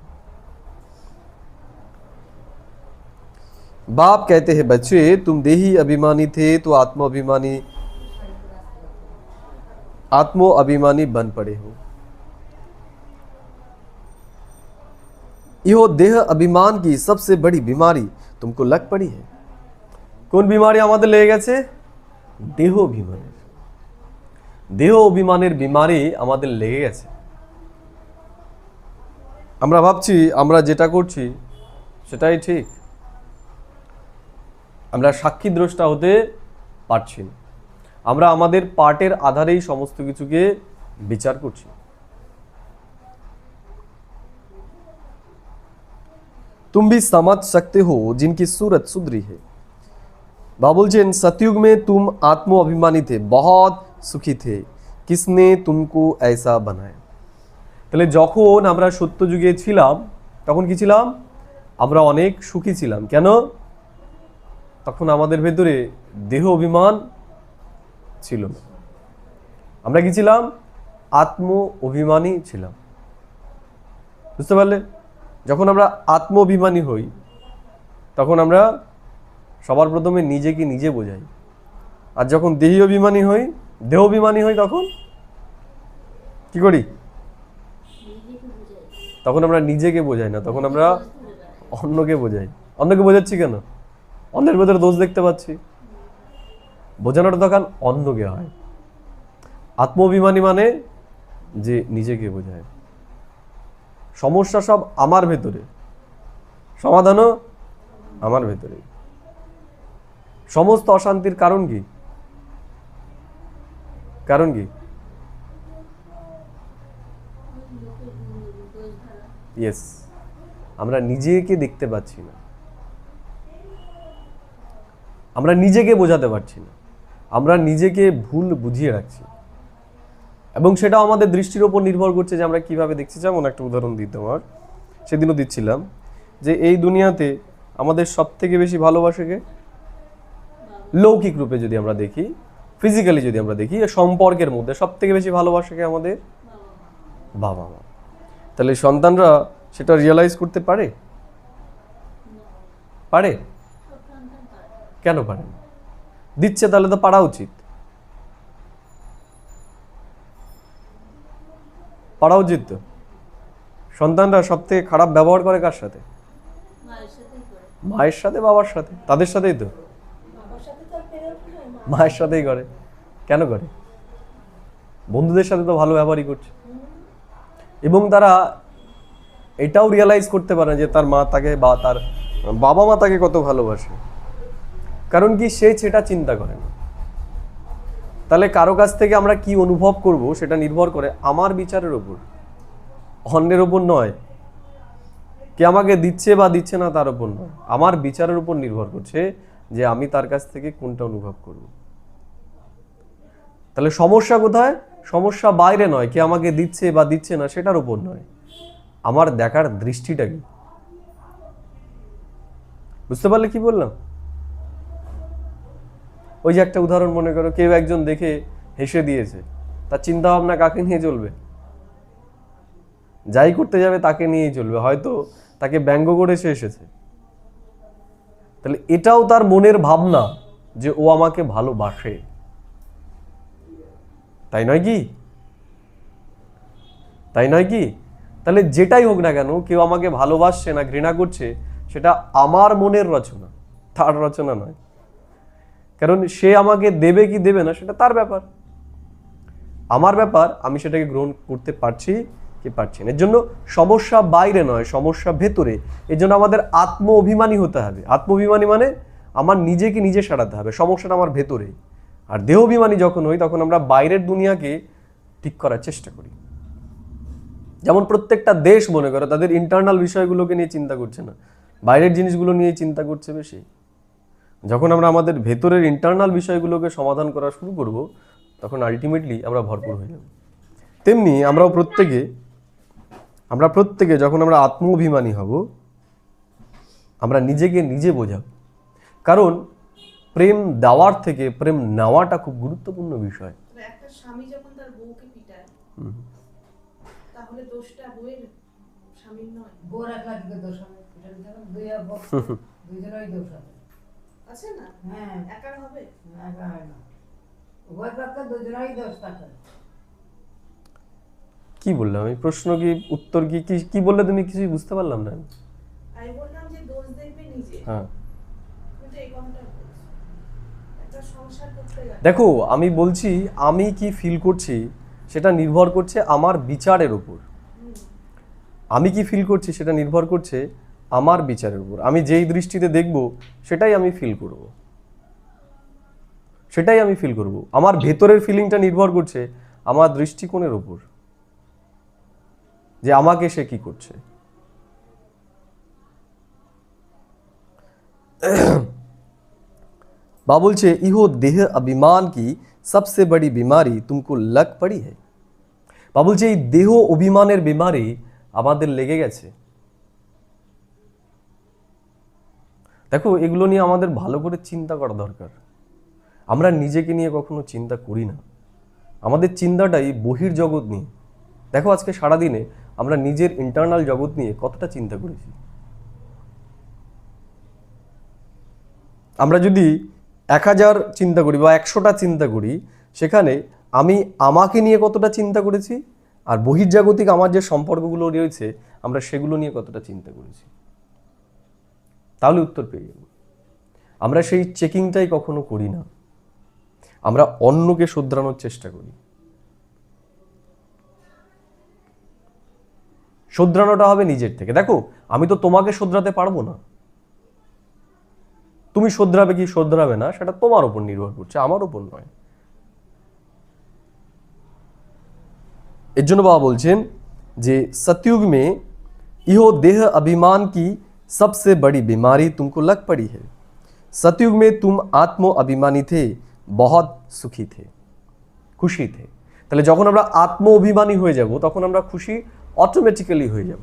बाप कहते हैं, बच्चे तुम देही अभिमानी थे तो आत्म अभिमानी बन पड़े हो। यो देह अभिमान की सबसे बड़ी बीमारी तुमको लग पड़ी है। कौन बीमारी আমাদের লেগে গেছে? দেহ অভিমানের। দেহ অভিমানের বিমারি আমাদের লেগে গেছে। আমরা ভাবছি আমরা যেটা করছি সেটাই ঠিক, আমরা সাক্ষী দ্রষ্টা হতে পারছি না। আমরা আমাদের পার্টের আধারেই সমস্ত কিছুকে বিচার করছি। तुम भी समझ सकते हो जिनकी सूरत सुधरी है। बाबा बोलছেন, सतयुग में तुम आत्म अभिमानी थे, बहुत सुखी थे, किसने तुमको ऐसा बनाया। তাহলে যখন আমরা সত্য যুগে ছিলাম তখন কি ছিলাম? আমরা অনেক সুখী ছিলাম। কেন? তখন আমাদের ভেতরে দেহ অভিমান ছিল না। আমরা কি ছিলাম? আত্ম অভিমানী ছিলাম। বুঝতে পারলে? যখন আমরা আত্ম অভিমানী হই তখন আমরা সবার প্রথমে নিজেকে নিজে বোঝাই, আর যখন দেহ অভিমানী হই তখন কি করি? তখন আমরা নিজেকে বোঝাই না, তখন আমরা অন্যকে বোঝাই। অন্যকে বোঝাচ্ছি কেন? অন্যের ভেতরে দোষ দেখতে পাচ্ছি। বোঝানোর দরকার অন্যকে হয়। আত্ম অভিমানী মানে যে নিজেকে বোঝায়। সমস্যা সব আমার ভেতরে, সমাধানও আমার ভেতরে। সমস্ত অশান্তির কারণ কি? ইয়েস, আমরা নিজেকে দেখতে পাচ্ছি না। আমরা নিজেকে বোঝাতে পারছি না, আমরা নিজেকে ভুল বুঝিয়ে রাখছি, এবং সেটাও আমাদের দৃষ্টির ওপর নির্ভর করছে যে আমরা কিভাবে দেখছি। যেমন একটা উদাহরণ দিতে আমার সেদিনও দিচ্ছিলাম যে এই দুনিয়াতে আমাদের সব থেকে বেশি ভালোবাসে কে? লৌকিক রূপে যদি আমরা দেখি, ফিজিক্যালি যদি আমরা দেখি, সম্পর্কের মধ্যে সব থেকে বেশি ভালোবাসে কে? আমাদের বাবা মা। তাহলে সন্তানরা সেটা রিয়েলাইজ করতে পারে? পারে? কেন পারে না? দিচ্ছে, তাহলে তো পারা উচিত, পারা উচিত তো। সন্তানরা সব থেকে খারাপ ব্যবহার করে কার সাথে? মায়ের সাথে, বাবার সাথে, তাদের সাথেই তো। মায়ের সাথেই করে। কেন করে? বন্ধুদের সাথে তো ভালো ব্যবহারই করছে, এবং তারা এটাও রিয়েলাইজ করতে পারে যে তার মা তাকে বা তার বাবা মা তাকে কত ভালোবাসে। কারণ কি? সে সেটা চিন্তা করে না। তাহলে কারো কাছ থেকে আমরা কি অনুভব করব সেটা নির্ভর করে আমার বিচারের উপর, অন্যের উপর নয়। কে আমাকে দিচ্ছে বা দিচ্ছে না তার উপর নয়, আমার বিচারের উপর নির্ভর করছে যে আমি তার কাছ থেকে কোনটা অনুভব করব। তাহলে সমস্যা কোথায়? সমস্যা বাইরে নয়, কে আমাকে দিচ্ছে বা দিচ্ছে না সেটার উপর নয়, আমার দেখার দৃষ্টিটা কি। বুঝতে পারলে কি বললাম? ওই যে একটা উদাহরণ মনে করো, কেউ একজন দেখে হেসে দিয়েছে, তার চিন্তা ভাবনা কাকে নিয়ে চলবে? যাই করতে যাবে তাকে নিয়েই চলবে, হয়তো তাকে ব্যঙ্গ করে সে এসেছে। তাহলে এটাও তার মনের ভাবনা যে ও আমাকে ভালোবাসে, তাই নয় কি? তাই নয় কি? তাহলে যেটাই হোক না কেন, কেউ আমাকে ভালোবাসছে না ঘৃণা করছে, সেটা আমার মনের রচনা, তার রচনা নয়। কারণ সে আমাকে দেবে কি দেবে না সেটা তার ব্যাপার, আমার ব্যাপার আমি সেটাকে গ্রহণ করতে পারছি কি পারছি না। এর জন্য সমস্যা বাইরে নয়, সমস্যা ভেতরে। এর জন্য আমাদের আত্ম অভিমানী হতে হবে। আত্ম অভিমানী মানে আমার নিজেকে নিজে সারাতে হবে, সমস্যাটা আমার ভেতরে। আর দেহ অভিমানী যখন হই তখন আমরা বাইরের দুনিয়াকে ঠিক করার চেষ্টা করি। যেমন প্রত্যেকটা দেশ মনে করো তাদের ইন্টারনাল বিষয়গুলোকে নিয়ে চিন্তা করছে না, বাইরের জিনিসগুলো নিয়ে চিন্তা করছে বেশি। যখন আমরা আমাদের ভেতরের ইন্টারনাল বিষয়গুলোকে সমাধান করা শুরু করব, তখন আলটিমেটলি আমরা ভরপুর হয়ে যাব। তেমনি আমরা প্রত্যেকে যখন আমরা আত্ম অভিমানী হব, আমরা নিজেকে নিজে বোঝাব। কারণ প্রেম দেওয়ার থেকে প্রেম নেওয়াটা খুব গুরুত্বপূর্ণ বিষয়। একটা স্বামী যখন তার বউকে পিটায়, তাহলে দোষটা বউয়ের, স্বামীর নয়। বউর একলা দিকে দোষ হবে, এটা যখন দুইজনেরই দোষ হবে। আছে না? হ্যাঁ, একার হবে? একা হয় না, উভয় পক্ষে দুজনেরই দোষ থাকে। কি বললাম আমি? প্রশ্ন কি, উত্তর কি, কি বললে তুমি? কিছুই বুঝতে পারলাম না। আমি বললাম যে দোষ দেখবে নিজে। হ্যাঁ, কিন্তু এই কথাটা বলছি, একটা সংসার করতে গেলে দেখো আমি বলছি আমি কি ফিল করছি সেটা নির্ভর করছে আমার বিচারের উপর। আমি কি ফিল করছি সেটা নির্ভর করছে আমার বিচারের উপর। আমি যেই দৃষ্টিতে দেখব সেটাই আমি ফিল করব, সেটাই আমি ফিল করব। আমার ভেতরের ফিলিংটা নির্ভর করছে আমার দৃষ্টিকোণের উপর, যে আমাকে সে কি করছে। বা বলছে ইহো দেহ অভিমান কি সবসে বড়ি বিমারি তুমকো লগ পড়ি है। বা বলছে এই দেহ অভিমানের বিমারি আমাদের লেগে গেছে। দেখো এগুলো নিয়ে আমাদের ভালো করে চিন্তা করা দরকার। আমরা নিজেকে নিয়ে কখনো চিন্তা করি না, আমাদের চিন্তাটাই বহির জগৎ নিয়ে। দেখো আজকে সারাদিনে আমরা নিজের ইন্টারনাল জগৎ নিয়ে কতটা চিন্তা করেছি। আমরা যদি 1000 চিন্তা করি বা 100টা চিন্তা করি, সেখানে আমি আমাকে নিয়ে কতটা চিন্তা করেছি, আর বহির্জাগতিক আমার যে সম্পর্কগুলো রয়েছে আমরা সেগুলো নিয়ে কতটা চিন্তা করেছি, তাহলে উত্তর পেয়ে যাব। আমরা সেই চেকিংটাই কখনো করি না, আমরা অন্যকে শুধরানোর চেষ্টা করি। শুধরানোটা হবে নিজের থেকে। দেখো আমি তো তোমাকে শুধরাতে পারবো না, তুমি শুধরাবে কি শুধরাবে না সেটা তোমার উপর নির্ভর করছে, আমার উপর নয়। এর জন্য বাবা বলছেন যে सतयुग में इहो देह अभिमान की सबसे बड़ी बीमारी तुमको लग पड़ी है। सतयुग में तुम आत्म अभिमानी थे, बहुत सुखी थे, খুশি थे। তাহলে যখন আমরা আত্ম অভিমানী হয়ে যাব তখন আমরা খুশি অটোমেটিক্যালি হয়ে যাব।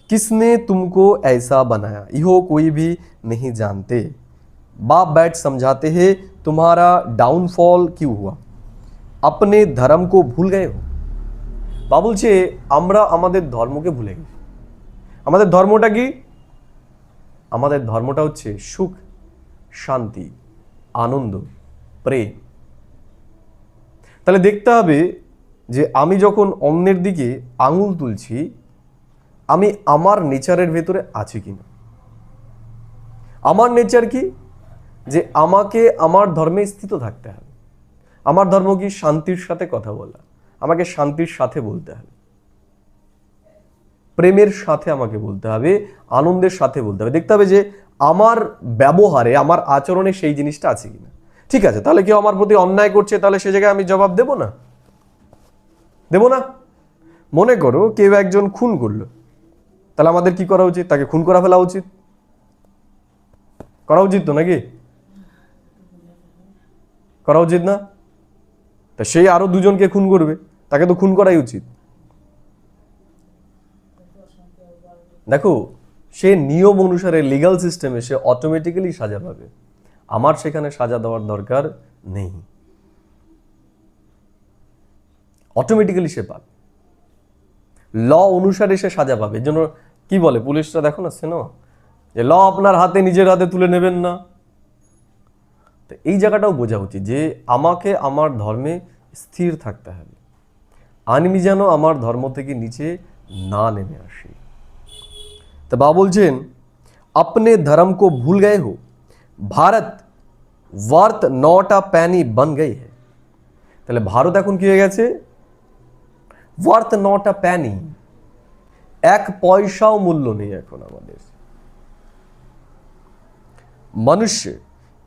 किसने तुमको ऐसा बनाया, इहो कोई भी नहीं जानते। बाप बैठ समझाते हैं तुम्हारा डाउनफॉल क्यों हुआ, अपने धर्म को भूल गए हो। বা বলছে আমরা আমাদের ধর্মকে ভুলে গেছি। আমাদের ধর্মটা কি? আমাদের ধর্মটা হচ্ছে সুখ, শান্তি, আনন্দ, প্রেম। তাহলে দেখতে হবে যে আমি যখন অন্যের দিকে আঙুল তুলছি আমি আমার নেচারের ভেতরে আছি কিনা। আমার নেচার কি? যে আমাকে আমার ধর্মে স্থিত থাকতে হবে। আমার ধর্ম কি? শান্তির সাথে কথা বলা, আমাকে শান্তির সাথে বলতে হবে, প্রেমের সাথে আমাকে বলতে হবে, আনন্দের সাথে বলতে হবে। দেখতে হবে যে আমার ব্যবহারে, আমার আচরণে সেই জিনিসটা আছে কিনা। ঠিক আছে, তাহলে কেউ আমার প্রতি অন্যায় করছে, তাহলে সে জায়গায় আমি জবাব দেব না? দেব না? মনে করো কেউ একজন খুন করলো, তাহলে আমাদের কি করা উচিত? তাকে খুন করা ফেলা উচিত? করা উচিত তো নাকি? করা উচিত না? তা সেই আরো দুজনকে খুন করবে, তাকে তো খুন করাই উচিত। দেখো, সে নিয়ম অনুসারে লিগ্যাল সিস্টেমে সে অটোমেটিক্যালি সাজা পাবে, আমার সেখানে সাজা দেওয়ার দরকার নেই, অটোমেটিক্যালি সে পাবে, ল অনুসারে সে সাজা পাবে। এর জন্য কি বলে পুলিশরা, দেখো না সিনেমা, যে ল আপনার হাতে, নিজের হাতে তুলে নেবেন না। তো এই জায়গাটাও বোঝা উচিত যে আমাকে আমার ধর্মে স্থির থাকতে হবে, আমি যেন আমার ধর্ম থেকে নিচে না নেমে আসি। তো বাবা বলছেন अपने धर्म को भूल गए हो, भारत वर्थ नॉट अ पैनी बन गई है। তাহলে ভারত এখন কি হয়ে গেছে? ওয়ার্থ নট আ প্যানি, এক পয়সাও মূল্য নেই এখন আমাদের। मनुष्य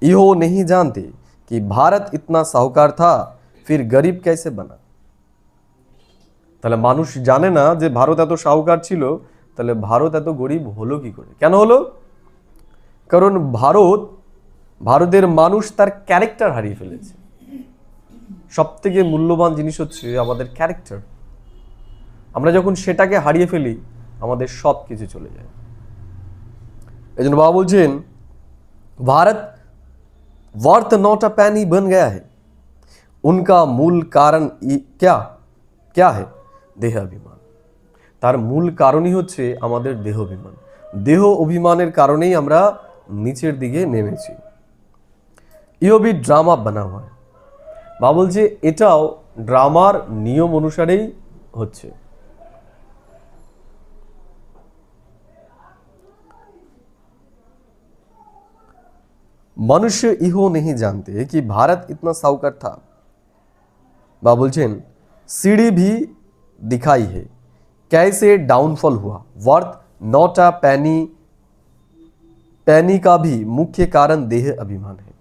इहो नहीं जानते कि भारत इतना साहूकार था, फिर गरीब कैसे बना। তাহলে মানুষ জানে না যে ভারত এত সাহুকার ছিল, তাহলে ভারত এত গরিব হলো কি করে? কেন হলো? কারণ ভারতের মানুষ তার ক্যারেক্টার হারিয়ে ফেলেছে। সব থেকে মূল্যবান জিনিস হচ্ছে আমাদের ক্যারেক্টার। আমরা যখন সেটাকে হারিয়ে ফেলি আমাদের সব কিছু চলে যায়। এই জন্য বাবা বলছেন भारत वर्थ नॉट अ पैनी बन गया है, उनका मूल कारण क्या क्या है? देह अभिमान। তার মূল কারণই হচ্ছে আমাদের দেহ অভিমান। দেহ অভিমানের কারণেই আমরা নিচের দিকে নেমেছি। ইও भी ড্রামা বানা हुआ है। বা বলছে এটাও ড্রামার নিয়ম অনুসারেই হচ্ছে। मनुष्य इहो नहीं जानते कि भारत इतना साहूकार था। बा बोलছেন सीढ़ी भी दिखाई है, कैसे डाउनफॉल हुआ, वर्थ नॉट अ पैनी का भी मुख्य कारण देह अभिमान है।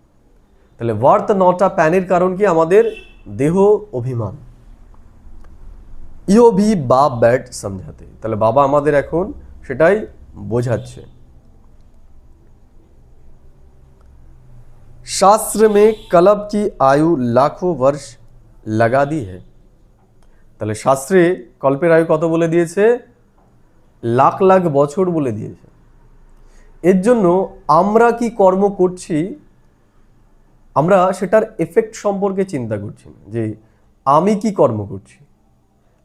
তাহলে ওয়ার্থ নট আ প্যানের কারণ কি? আমাদের দেহ অভিমান। ইও ভি বাপ ব্যাট সমঝাতে। তাহলে বাবা আমাদের এখন সেটাই বোঝাচ্ছে। शास्त्र में कल्प की आयु लाखों वर्ष लगा दी है। তাহলে শাস্ত্রে কল্পের আয়ু কত বলে দিয়েছে? লাখ লাখ বছর বলে দিয়েছে। এর জন্য আমরা কি কর্ম করছি আমরা সেটার এফেক্ট সম্পর্কে চিন্তা করছি না, যে আমি কি কর্ম করছি।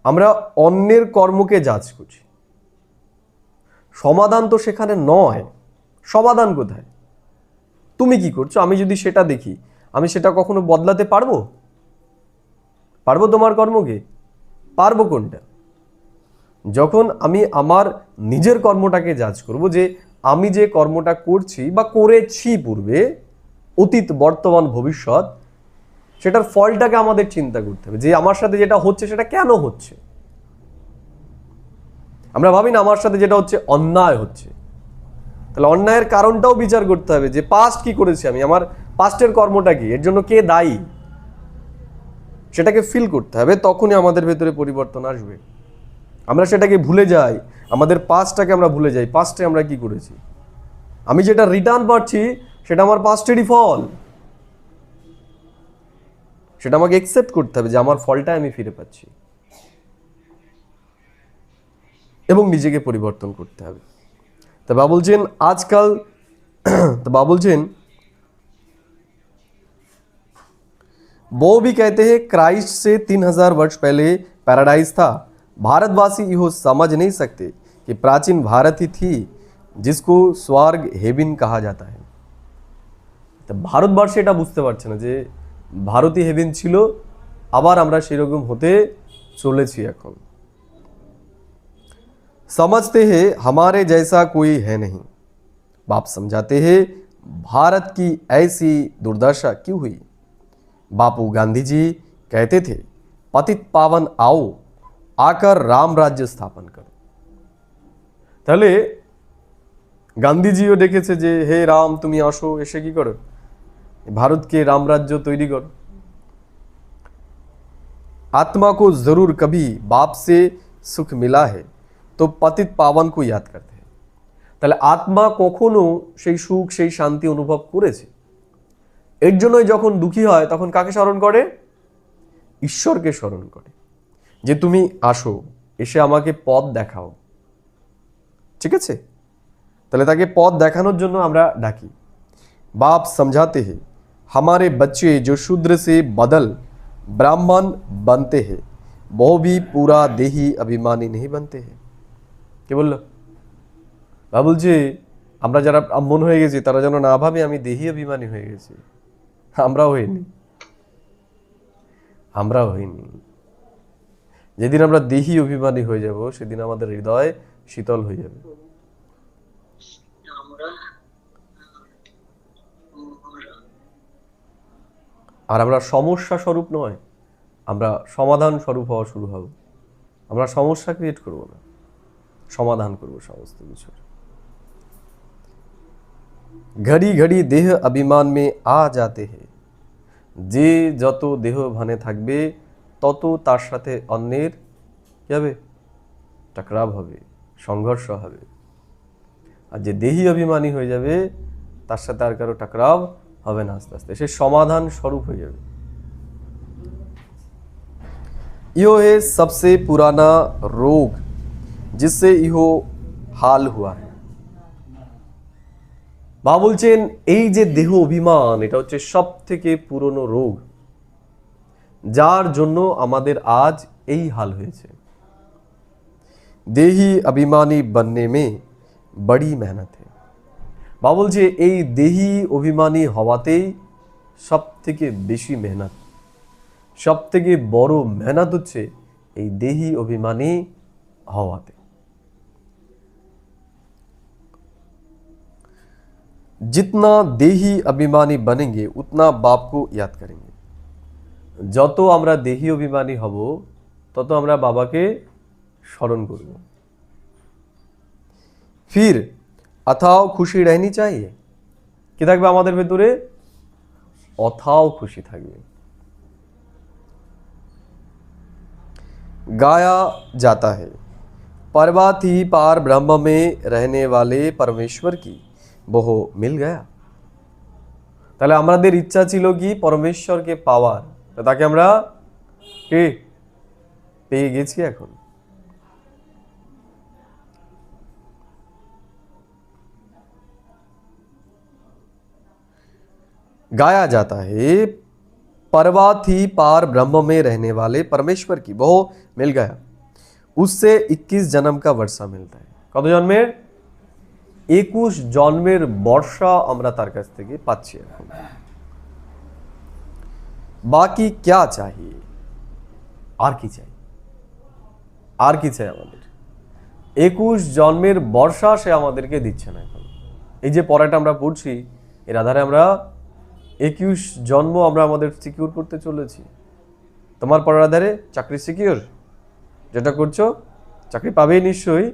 আমরা অন্যের কর্মকে জাজ করছি। সমাধান তো সেখানে নয়। সমাধান কোথায়? তুমি কি করছো আমি যদি সেটা দেখি, আমি সেটা কখনো বদলাতে পারবো? পারবো তোমার কর্মকে? পারবো কোনটা? যখন আমি আমার নিজের কর্মটাকে জাজ করব, যে আমি যে কর্মটা করছি বা করেছি পূর্বে, অতীত, বর্তমান, ভবিষ্যৎ, সেটার ফলটাকে আমাদের চিন্তা করতে হবে, যে আমার সাথে যেটা হচ্ছে সেটা কেন হচ্ছে। আমরা ভাবি না আমার সাথে যেটা হচ্ছে অন্যায় হচ্ছে, তাহলে অন্যায়ের কারণটাও বিচার করতে হবে, যে পাস্ট কি করেছি আমি, আমার পাস্টের কর্মটা কি, এর জন্য কে দায়ী, সেটাকে ফিল করতে হবে। তখনই আমাদের ভেতরে পরিবর্তন আসবে। আমরা সেটাকে ভুলে যাই, আমাদের পাস্টটাকে আমরা ভুলে যাই। পাস্টে আমরা কি করেছি, আমি যেটা রিটার্ন পাচ্ছি সেটা আমার পাস্টেরই ফল, সেটা আমাকে একসেপ্ট করতে হবে যে আমার ফলটা আমি ফিরে পাচ্ছি, এবং নিজেকে পরিবর্তন করতে হবে। তো বাবা বলছেন আজকাল, तो बाबा बोलছেন वो भी कहते हैं क्राइस्ट से 3000 वर्ष पहले पैराडाइज था। भारतवासी यो समझ नहीं सकते कि प्राचीन भारत ही थी जिसको स्वर्ग हेवन कहा जाता है। तो ভারতবর্ষে এটা বুঝতে পারছে না যে ভারতই হেভেন ছিল, আবার আমরা সেরকম হতে চলেছি এখন। समझते हैं हमारे जैसा कोई है नहीं। बाप समझाते हैं भारत की ऐसी दुर्दशा क्यों हुई। बापू गांधी जी कहते थे पतित पावन आओ, आकर राम राज्य स्थापन करो। তাহলে গান্ধীজিও ডেকেছে যে হে রাম তুমি আসো, এসে কি করো, ভারতকে রামরাজ্য তৈরি করো। आत्मा को जरूर कभी बाप से सुख मिला है तो पतित पावन को याद करते हैं। তাহলে আত্মা কখনো সেই সুখ সেই শান্তি অনুভব করেছে, এর জন্যই যখন দুঃখী হয় তখন কাকে স্মরণ করে, ঈশ্বরকে স্মরণ করে যে তুমি আসো, এসে আমাকে পথ দেখাও। ঠিক আছে, তাহলে তাকে পথ দেখানোর জন্য আমরা ডাকি। बाप समझाते हैं हमारे बच्चे जो शूद्र से बदल ब्राह्मण बनते हैं वो भी पूरा देही अभिमानी नहीं बनते हैं। কে বললো? বাবা বলছে আমরা যারা ব্রাহ্মণ হয়ে গেছি তারা যেন না ভাবে আমি দেহি অভিমানী হয়ে গেছি। আমরাও হইনি, আমরাও হইনি। যেদিন আমরা দেহি অভিমানী হয়ে যাব সেদিন আমাদের হৃদয় শীতল হয়ে যাবে। আর আমরা সমস্যা স্বরূপ নয়, আমরা সমাধান স্বরূপ হওয়া শুরু হব। আমরা সমস্যা ক্রিয়েট করব না, সমাধান করব সমস্ত কিছুর। ঘড়ি ঘড়ি দেহ অভিমান মে আ যাতে হে। যে যত দেহ ভানে থাকবে তত তার সাথে অন্যের কি হবে, টাকরাব হবে, সংঘর্ষ হবে। আর যে দেহি অভিমানী হয়ে যাবে তার সাথে আর কারো টাকরাব হবে না, আস্তে আস্তে সে সমাধান স্বরূপ হয়ে যাবে। यो है सबसे पुराना रोग जिससे इहो हाल हुआ है। বাবা বলছেন এই যে দেহ অভিমান, এটা হচ্ছে সব থেকে পুরনো রোগ, যার জন্য আমাদের আজ এই হাল হয়েছে। দেহি অভিমানী बनने में बड़ी मेहनत है। বাবা বলছে এই দেহি অভিমানী হওয়াতেই সব থেকে বেশি মেহনত, সব থেকে বড় মেহনত হচ্ছে এই দেহি অভিমানী হওয়াতে। जितना देही अभिमानी बनेंगे उतना बाप को याद करेंगे। যত আমরা দেহি অভিমানী হব তত আমরা বাবাকে স্মরণ করব। फिर अथाव खुशी रहनी चाहिए। কি থাকবে আমাদের ভেতরে? অথাও খুশি থাকবে। गाया जाता है पर्वत ही पार ब्रह्म में रहने वाले परमेश्वर की वो मिल गया। তাহলে আমাদের ইচ্ছা ছিল কি পরমেশ্বরকে পাওয়ার, তাকে আমরা কে পেয়ে গেছি এখন। गाया जाता है पर्वत ही पार ब्रह्म में रहने वाले परमेश्वर की वो मिल गया। उससे 21 जन्म का वर्षा मिलता है। কত জন্মের? 21 জন্মের বর্ষা আমরা তার কাছ থেকে পাচ্ছি এখন। বাকি क्या चाहिए? আর কি চাই? আর কি চাই আমাদের? 21 জন্মের বর্ষা সে আমাদেরকে দিচ্ছে না এখন। এই যে পড়াটা আমরা পড়ছি এর আধারে আমরা 21 জন্ম আমরা আমাদের সিকিউর করতে চলেছি। তোমার পড়ার আধারে চাকরি সিকিউর, যেটা করছো চাকরি পাবেই নিশ্চয়ই,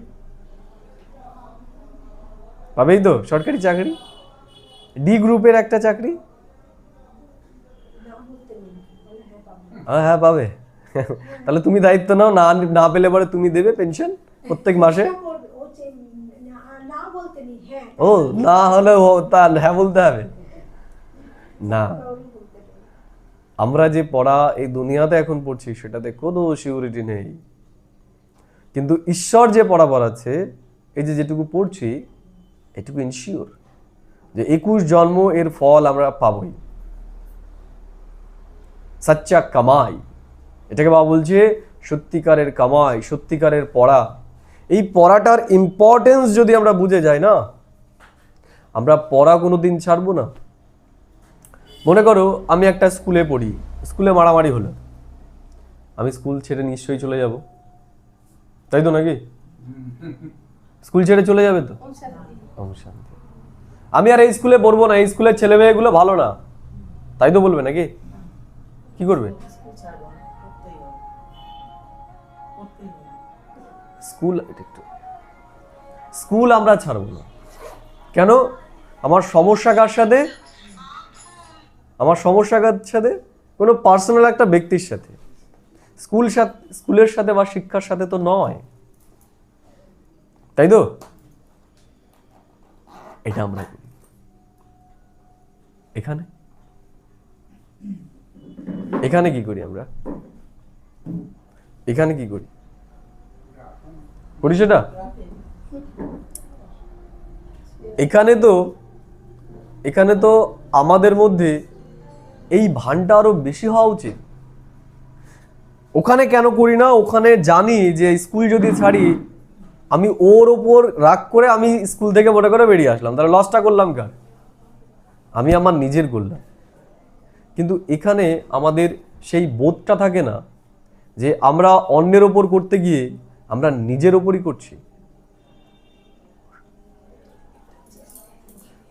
পাবেই তো সরকারি চাকরি, ডি গ্রুপের একটা চাকরি। হ্যাঁ পাবে। তাহলে তুমি দায়িত্ব নাও, না না পেলে পরে তুমি দেবে পেনশন প্রত্যেক মাসে। ও না হলে তা হ্যাঁ বলতে হবে না। আমরা যে পড়া এই দুনিয়াতে এখন পড়ছি সেটাতে কোনো সিউরিটি নেই, কিন্তু ঈশ্বর যে পড়া পড়াচ্ছে, এই যে যেটুকু পড়ছি এটুকু ইনশিওর যে 21 জন্ম এর ফল আমরা পাবই। সচ্চা কামাই, এটাকে বাবা বলছে সত্যিকারের কামাই, সত্যিকারের পড়া। এই পড়াটার ইম্পর্টেন্স যদি আমরা বুঝে যাই না, আমরা পড়া কোনোদিন ছাড়বো না। মনে করো আমি একটা স্কুলে পড়ি, স্কুলে মারামারি হলো, আমি স্কুল ছেড়ে নিশ্চয়ই চলে যাব, তাই তো নাকি? স্কুল ছেড়ে চলে যাবে তো, শান্তি। আমি আর এই স্কুলে পড়বো না, এই স্কুলের ছেলে মেয়েগুলো ভালো না, তাই তো বলবে নাকি? কি করবে? স্কুল আমরা ছাড়বো না। কেন? আমার সমস্যা কার সাথে? আমার সমস্যা কার সাথে? কোনো পার্সোনাল একটা ব্যক্তির সাথে, স্কুলের সাথে বা শিক্ষার সাথে তো নয়, তাই তো? এটা আমরা করি। এখানে কি করি আমরা? এখানে কি করি সেটা এখানে তো আমাদের মধ্যে এই ভানটা আরো বেশি হওয়া উচিত। ওখানে কেন করি না? ওখানে জানি যে স্কুল যদি ছাড়ি, আমি ওর ওপর রাগ করে আমি স্কুল থেকে মনে করে বেরিয়ে আসলাম, তাহলে লসটা করলাম কার? আমি আমার নিজের করলাম। কিন্তু এখানে আমাদের সেই বোধটা থাকে না যে আমরা অন্যের ওপর করতে গিয়ে আমরা নিজের ওপরই করছি।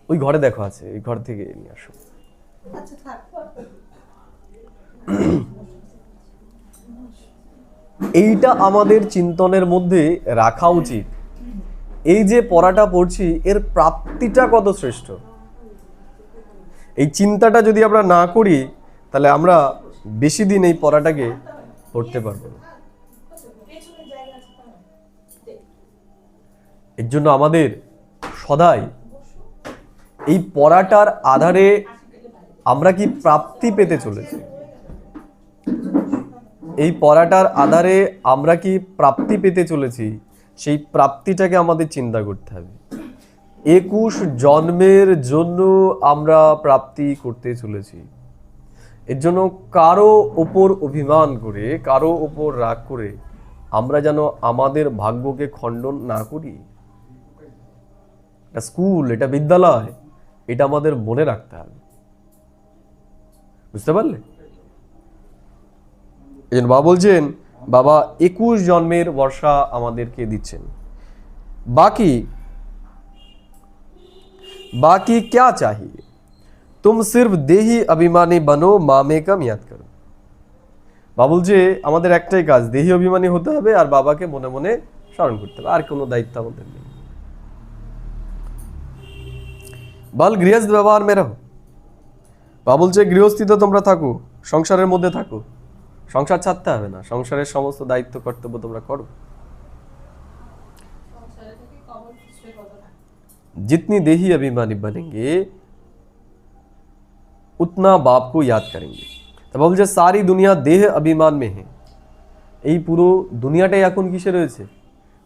ওই ঘরে দেখো আছে, ওই ঘর থেকে নিয়ে আসো। এইটা আমাদের চিন্তনের মধ্যে রাখা উচিত। এই যে পড়াটা পড়ছি, এর প্রাপ্তিটা কত শ্রেষ্ঠ, এই চিন্তাটা যদি আমরা না করি, তাহলে আমরা বেশি দিন এই পড়াটাকে পড়তে পারবো না। এর জন্য আমাদের সদাই এই পড়াটার আধারে আমরা কি প্রাপ্তি পেতে চলেছি, এই পড়াটার আধারে আমরা কি প্রাপ্তি পেতে চলেছি, সেই প্রাপ্তিটাকে আমাদের চিন্তা করতে হবে। 21 জন্মের জন্য আমরা প্রাপ্তি করতে চলেছি। এর জন্য কারো ওপর অভিমান করে, কারো ওপর রাগ করে আমরা যেন আমাদের ভাগ্যকে খণ্ডন না করি। এটা স্কুল, এটা বিদ্যালয়, এটা আমাদের মনে রাখতে হবে। বুঝতে পারলে? এই জন্য বাবা বলছেন, বাবা 21 জন্মের বর্ষা আমাদেরকে দিচ্ছেন। बाकी क्या चाहिए? तुम सिर्फ देही अभिमानी बनो, मामे कम याद करो। বাবা বলছে আমাদের একটাই কাজ, দেহি অভিমানী হতে হবে আর বাবাকে মনে মনে স্মরণ করতে হবে, আর কোনো দায়িত্ব আমাদের নেই। বল গৃহস্থ ব্যবহার মে রহো। বাবা বলছে গৃহস্থিতে তোমরা থাকো, সংসারের মধ্যে থাকো, সংসার ছাড়তে হবে না, সংসারের সমস্ত দায়িত্ব কর্তব্য তোমরা করো। जितनी देही अभिमानी बनेंगे उतना बाप को याद करेंगे। तब বলছে सारी दुनिया देह अभिमान में है। এই পুরো দুনিয়াটাই এখন কিসে রয়েছে?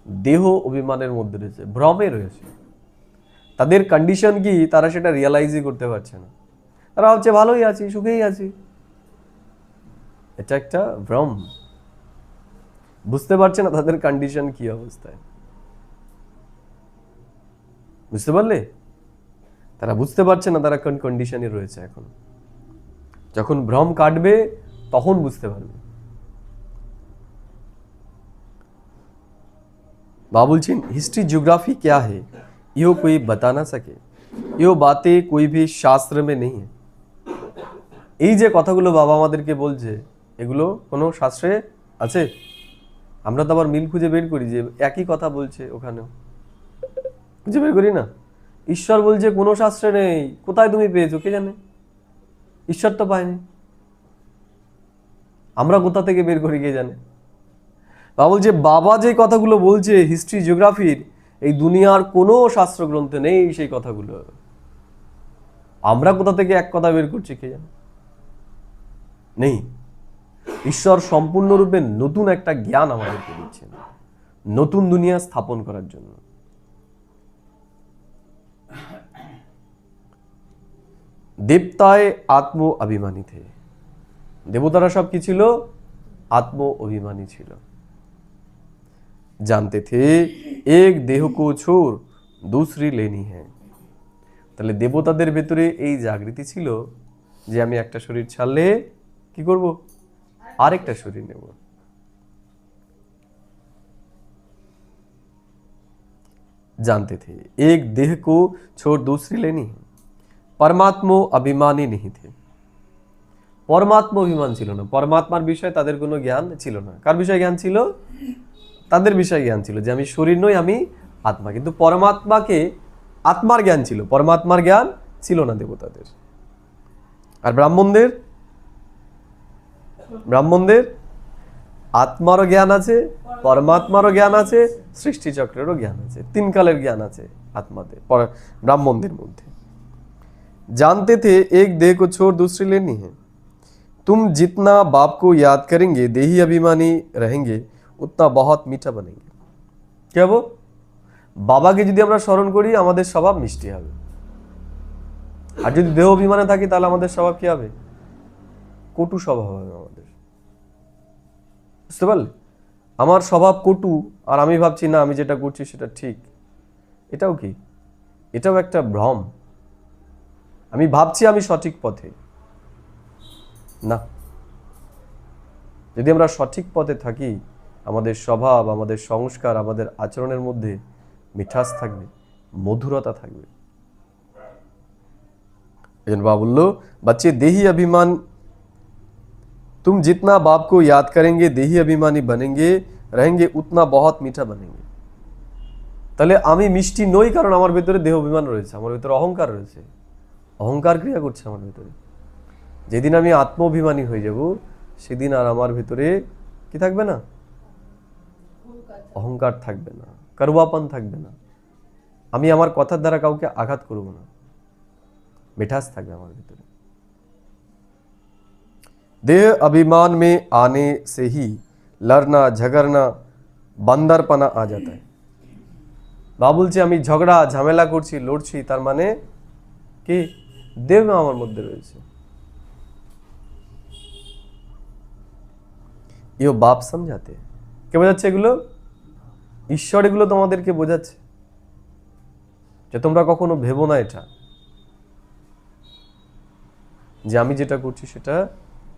দেহ অভিমানের মধ্যে রয়েছে, ভ্রমে রয়েছে। তাদের কন্ডিশন কি, তারা সেটা রিয়ালাইজই করতে পারছে না। তারা ভাবছে ভালোই আছি, সুখেই আছি। এটা একটা ভ্রম, বুঝতে পারছে না তাদের কন্ডিশন কি অবস্থায়। বুঝতে পারলে? তারা বুঝতে পারছে না তারা কোন কন্ডিশনে রয়েছে এখন। যখন ভ্রম কাটবে তখন বুঝতে পারবে। बाबा बोलছেন हिस्ट्री जियोग्राफी क्या है, यो कोई बता ना सके, यो बातें कोई भी शास्त्र में नहीं है। এই যে কথাগুলো বাবা আমাদেরকে বলছে, এগুলো কোনো শাস্ত্রে আছে? আমরা তো আবার মিল খুঁজে বের করি যে একই কথা বলছে, ওখানেও খুঁজে বের করি না। ঈশ্বর বলছে কোনো শাস্ত্রে নেই, কোথায় তুমি পেয়েছো কে জানে, ঈশ্বর তো পায়নি, আমরা কোথা থেকে বের করি কে জানে। বাবা বলছে বাবা যে কথাগুলো বলছে হিস্ট্রি জিওগ্রাফির, এই দুনিয়ার কোনো শাস্ত্রগ্রন্থে নেই সেই কথাগুলো। আমরা কোথা থেকে এক কথা বের করছি কে জানে? নেই। ঈশ্বর সম্পূর্ণরূপে নতুন একটা জ্ঞান আমাদেরকে দিচ্ছেন, নতুন দুনিয়া স্থাপন করার জন্য। দেবতায় আত্ম অভিমানী থে। দেবতারা সব কি ছিল? আত্ম অভিমানী ছিল। জানতে থে এক দেহ কো ছোড় দুসরি লেনি হ্যাঁ। তাহলে দেবতাদের ভেতরে এই জাগৃতি ছিল যে আমি একটা শরীর ছাড়লে কি করব? আরেকটা শরীর নেব। जानते थे एक देह को छोड़ दूसरी लेनी है। परमात्मा अभिमानी नहीं थे। परमात्मा अभिमान ছিল না, পরমাত্মার বিষয়ে তাদের কোনো জ্ঞান ছিল না। কার বিষয়ে জ্ঞান ছিল? তাদের বিষয়ে জ্ঞান ছিল যে আমি শরীর নই, আমি আত্মা। কিন্তু পরমাত্মাকে আত্মার জ্ঞান ছিল, পরমাত্মার জ্ঞান ছিল না দেবতাদের। আর ব্রাহ্মণদের আত্মারও জ্ঞান আছে, পরমাত্মারও জ্ঞান আছে, সৃষ্টি চক্রেরও জ্ঞান আছে, তিন কালের জ্ঞান আছে আত্মাদের, ব্রাহ্মণদের মধ্যে। जानते थे एक देह को छोड़ दूसरी लेनी है। तुम जितना बाप को याद करेंगे, देही अभिमानी रहेंगे, उतना बहुत मीठा बनेंगे। क्या वो বাবাকে যদি আমরা স্মরণ করি আমাদের স্বভাব মিষ্টি হবে, আর যদি দেহ অভিমানে থাকি তাহলে আমাদের স্বভাব কি হবে? কটু স্বভাব হবে আমাদের। বুঝতে পারলে? আমার স্বভাব কটু আর আমি ভাবছি না আমি যেটা করছি সেটা ঠিক, এটাও কি? এটাও একটা ভ্রম। আমি ভাবছি আমি সঠিক পথে, না। যদি আমরা সঠিক পথে থাকি আমাদের স্বভাব, আমাদের সংস্কার, আমাদের আচরণের মধ্যে মিঠাস থাকবে, মধুরতা থাকবে। এজন্য বাবা বলল बच्चे देही अभिमान, तुम जितना बाप को याद करेंगे देही अभिमानी बनेंगे रहेंगे, उतना बहुत मीठा बनेंगे। তাহলে আমি মিষ্টি নই কারণ আমার ভিতরে দেহ অভিমান রয়েছে, আমার ভিতরে অহংকার রয়েছে, অহংকার ক্রিয়া করছে আমার ভিতরে। যেদিন আমি আত্ম অভিমানী হয়ে যাব সেদিন আর আমার ভিতরে কি থাকবে না? অহংকার থাকবে না, করবাপন থাকবে না। আমি আমার কথার দ্বারা কাউকে আঘাত করব না, মিঠাস থাকবে আমার ভিতরে। देह अभिमान में आने से ही लड़ना झगड़ना बंदरपना आ जाता है। বাবা বলছে আমি ঝগড়া ঝামেলা করছি, লড়ছি, তার মানে কি? দেহ আমার মধ্যে রয়েছে। ইও বাপ সমঝাতে। কে বোঝাচ্ছে এগুলো? ঈশ্বর এগুলো তোমাদেরকে বোঝাচ্ছে যে তোমরা কখনো ভেবো না এটা যে আমি যেটা করছি সেটা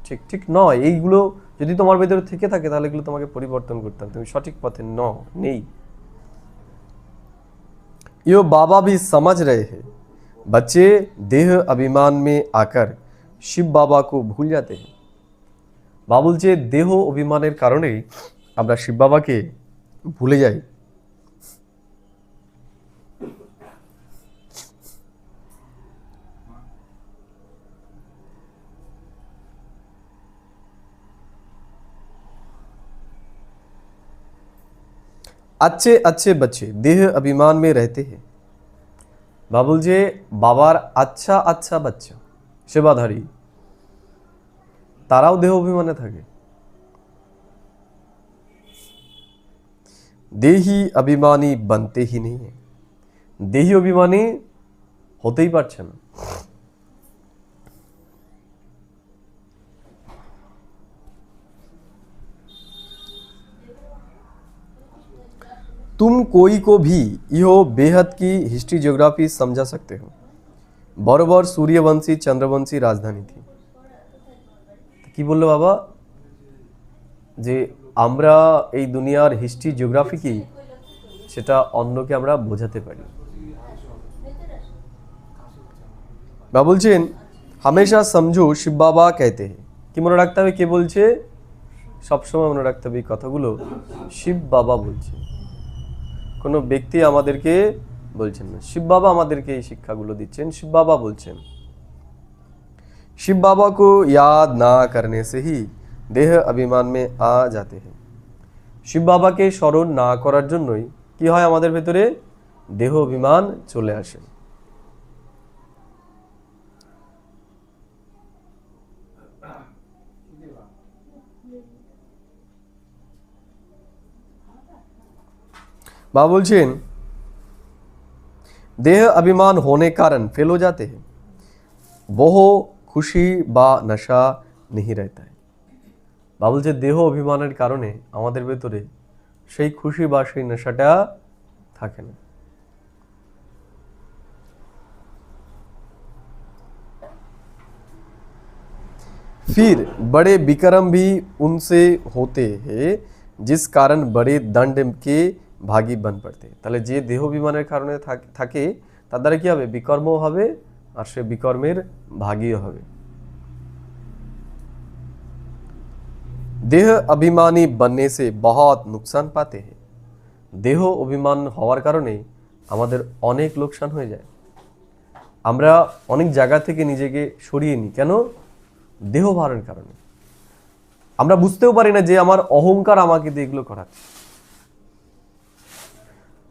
ঠিক ঠিক নয়। এইগুলো যদি তোমার ভেতরে থেকে থাকে তাহলে এগুলো তোমাকে পরিবর্তন করতে হবে, তুমি সঠিক পথে নেই। यो बाबा भी समझ रहे हैं, बच्चे देह अभिमान में आकर शिव बाबा को भूल जाते हैं। বাবা বলছে দেহ অভিমানের কারণেই আমরা শিব বাবাকে ভুলে যাই। अच्छे अच्छे बच्चे देह अभिमान में रहते हैं। বাবা বলছে বাবার আচ্ছা আচ্ছা বাচ্চা, সেবাধারী, তারাও দেহ অভিমানে থাকে। দেহি অভিমানী बनते ही नहीं है। দেহি অভিমানী হতেই পারছে না। तुम कोई को भी यो बेहद की हिस्ट्री ज्योग्राफी समझा सकते हो। बरोबर सूर्यवंशी चंद्रवंशी राजधानी थी। কি বললো বাবা? যে আমরা এই দুনিয়ার হিস্ট্রি জিওগ্রাফি কি সেটা অন্যকে আমরা বোঝাতে পারি। বাবা বলছেন हमेशा समझो शिव बाबा कहते हैं। কি মনে রাখতে হবে? কে বলছে? সবসময় মনে রাখতে হবে এই কথাগুলো শিব বাবা বলছে, কোনো ব্যক্তি আমাদেরকে বলছেন না। শিব বাবা আমাদেরকে এই শিক্ষাগুলো দিচ্ছেন, শিব বাবা বলছেন। शिव बाबा को याद ना करने से ही देह अभिमान में आ जाते हैं। শিব বাবাকে স্মরণ না করার জন্যই কি হয়? আমাদের ভেতরে দেহ অভিমান চলে আসে। बाबा बोलছেন देह अभिमान होने कारण फेल हो जाते हैं, वह खुशी बा नशा नहीं रहता है। বাবা বলছে দেহ অভিমানের কারণে আমাদের ভেতরে সেই খুশি বা সেই নেশাটা থাকে না। फिर बड़े विक्रम भी उनसे होते हैं जिस कारण बड़े दंड के भागी बन पड़ते। তাহলে যে দেহ অভিমানের কারণে থাকে তার দ্বারা কি হবে? বিকর্মও হবে আর সে বিকর্মের ভাগীও হবে। দেহ अभिमानी बनने से बहुत नुकसान पाते हैं। দেহ অভিমান হওয়ার কারণে আমাদের অনেক লোকসান হয়ে যায়। আমরা অনেক জায়গা থেকে নিজেকে সরিয়ে নিই, কেন? দেহ ভারের কারণে। আমরা বুঝতেও পারি না যে আমার অহংকার আমাকে দিয়ে এগুলো করাচ্ছে।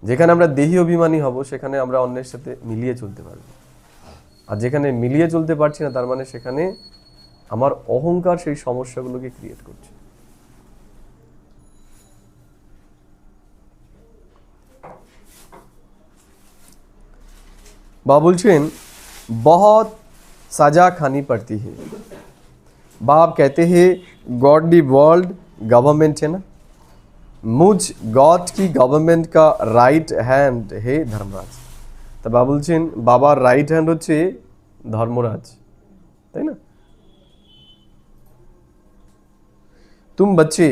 যেখানে আমরা দেহি অভিমানী হব সেখানে আমরা অন্যের সাথে মিলিয়ে চলতে পারবো, আর যেখানে মিলিয়ে চলতে পারছি না তার মানে সেখানে আমার অহংকার সেই সমস্যাগুলোকে ক্রিয়েট করছে। बाबा बोलছেন बहुत सजा खानी पड़ती है। बाप कहते हैं गॉड दी वर्ल्ड गवर्नमेंट है ना, मुझ गॉड की गवर्नमेंट का राइट हैंड है धर्मराज। तो बाबा बोलছেন বাবার রাইট হ্যান্ড হচ্ছে ধর্মরাজ, তাই না? तुम बच्चे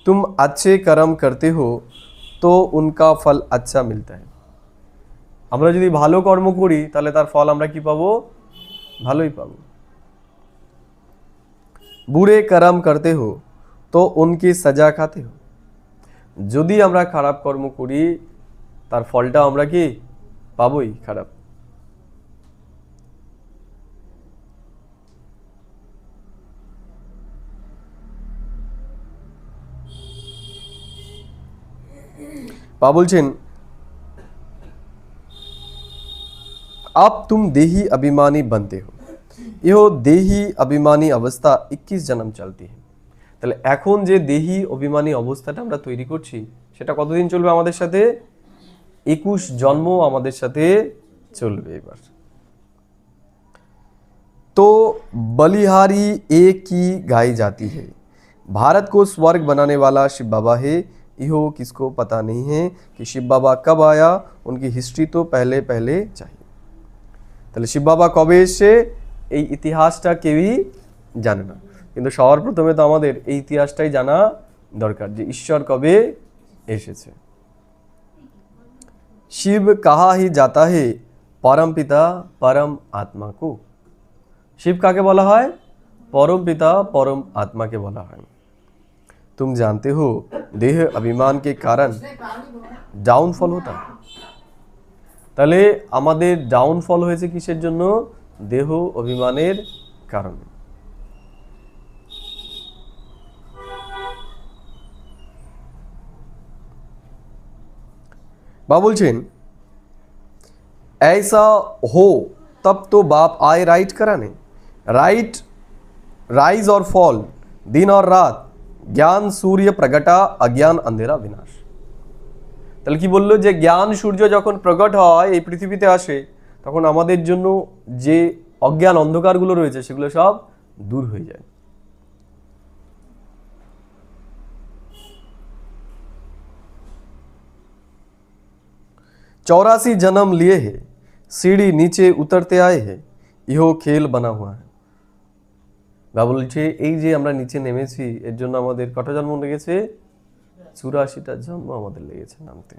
तुम अच्छे कर्म करते हो तो उनका फल अच्छा मिलता है। আমরা যদি ভালো কর্ম করি তাহলে তার ফল আমরা কি পাবো? ভালোই পাবো। বুড়ে कर्म करते हो तो उनकी सजा खाते हो। যদি আমরা খারাপ কর্ম করি তার ফলটা আমরা কি পাবোই? খারাপ। বাবা বলছেন अब तुम देही अभिमानी बनते हो, यह देही अभिमानी अवस्था 21 जन्म चलती है। তাহলে এখন যে দেহি অভিমানী অবস্থাটা আমরা তৈরি করছি সেটা কতদিন চলবে আমাদের সাথে? 21 জন্ম আমাদের সাথে চলবে। এবার तो बलिहारी एक की गाई जाती है, भारत को स्वर्ग बनाने वाला शिव बाबा है। इहो किसको पता नहीं है कि शिव बाबा कब आया, उनकी हिस्ट्री तो पहले पहले चाहिए। তাহলে শিব বাবা কবে এসে এই ইতিহাসটা কেউই জানে না, কিন্তু সবার প্রথমে তো আমাদের এই ইতিহাসটাই জানা দরকার যে ঈশ্বর কবে এসেছে। শিব কাহা হি জাতা হে পরম পিতা পরম আত্মা কো। শিব কাকে বলা হয়? পরম পিতা পরম আত্মাকে বলা হয়। तुम जानते हो देह अभिमान के कारण डाउनफॉल होता है। তাহলে আমাদের ডাউনফল হয়েছে কিসের জন্য? দেহ অভিমানের কারণে। बाबा बोलছেন ऐसा हो तब तो बाप आए राइट कराने। राइट राइज और फॉल, दिन और रात, ज्ञान सूर्य प्रगटा, अज्ञान अंधेरा विनाश। তাহলে কি বললো? যে জ্ঞান সূর্য যখন প্রকট হয় এই পৃথিবীতে আসে তখন আমাদের জন্য যে অজ্ঞান অন্ধকারগুলো রয়েছে সেগুলো সব দূর হয়ে যায়। 84 जन्म लिए है, सीढ़ी नीचे उतरते आए हैं, ইহো খেল বানা হুয়া है। বাবা বলছে এই যে আমরা নিচে নেমেছি এর জন্য আমাদের কত জন্ম লেগেছে? 84টা জন্ম আমাদের লেগেছে নামতে।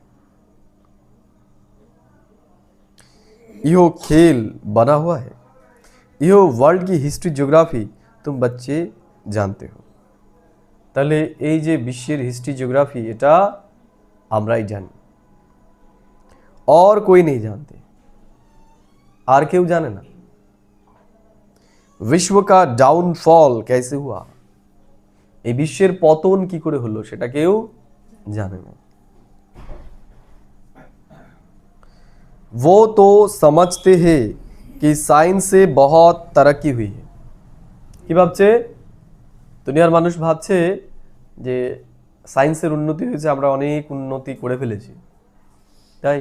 ইহো খেল বানা হুয়া है, ইহো ওয়ার্ল্ড की हिस्ट्री ज्योग्राफी तुम बच्चे जानते हो। তাহলে এই যে বিশ্বের হিস্ট্রি জিওগ্রাফি এটা আমরাই জানি, और कोई नहीं जानते, আর কেউ জানে না। विश्व का डाउनफॉल कैसे हुआ, এই বিশ্বের পতন কি করে হলো সেটা কেউ জানে না। वो तो समझते हैं कि साइंस से बहुत तरक्की हुई है। কি ভাবছে? দুনিয়ার মানুষ ভাবছে যে সায়েন্সের উন্নতি হয়েছে, আমরা অনেক উন্নতি করে ফেলেছি। তাই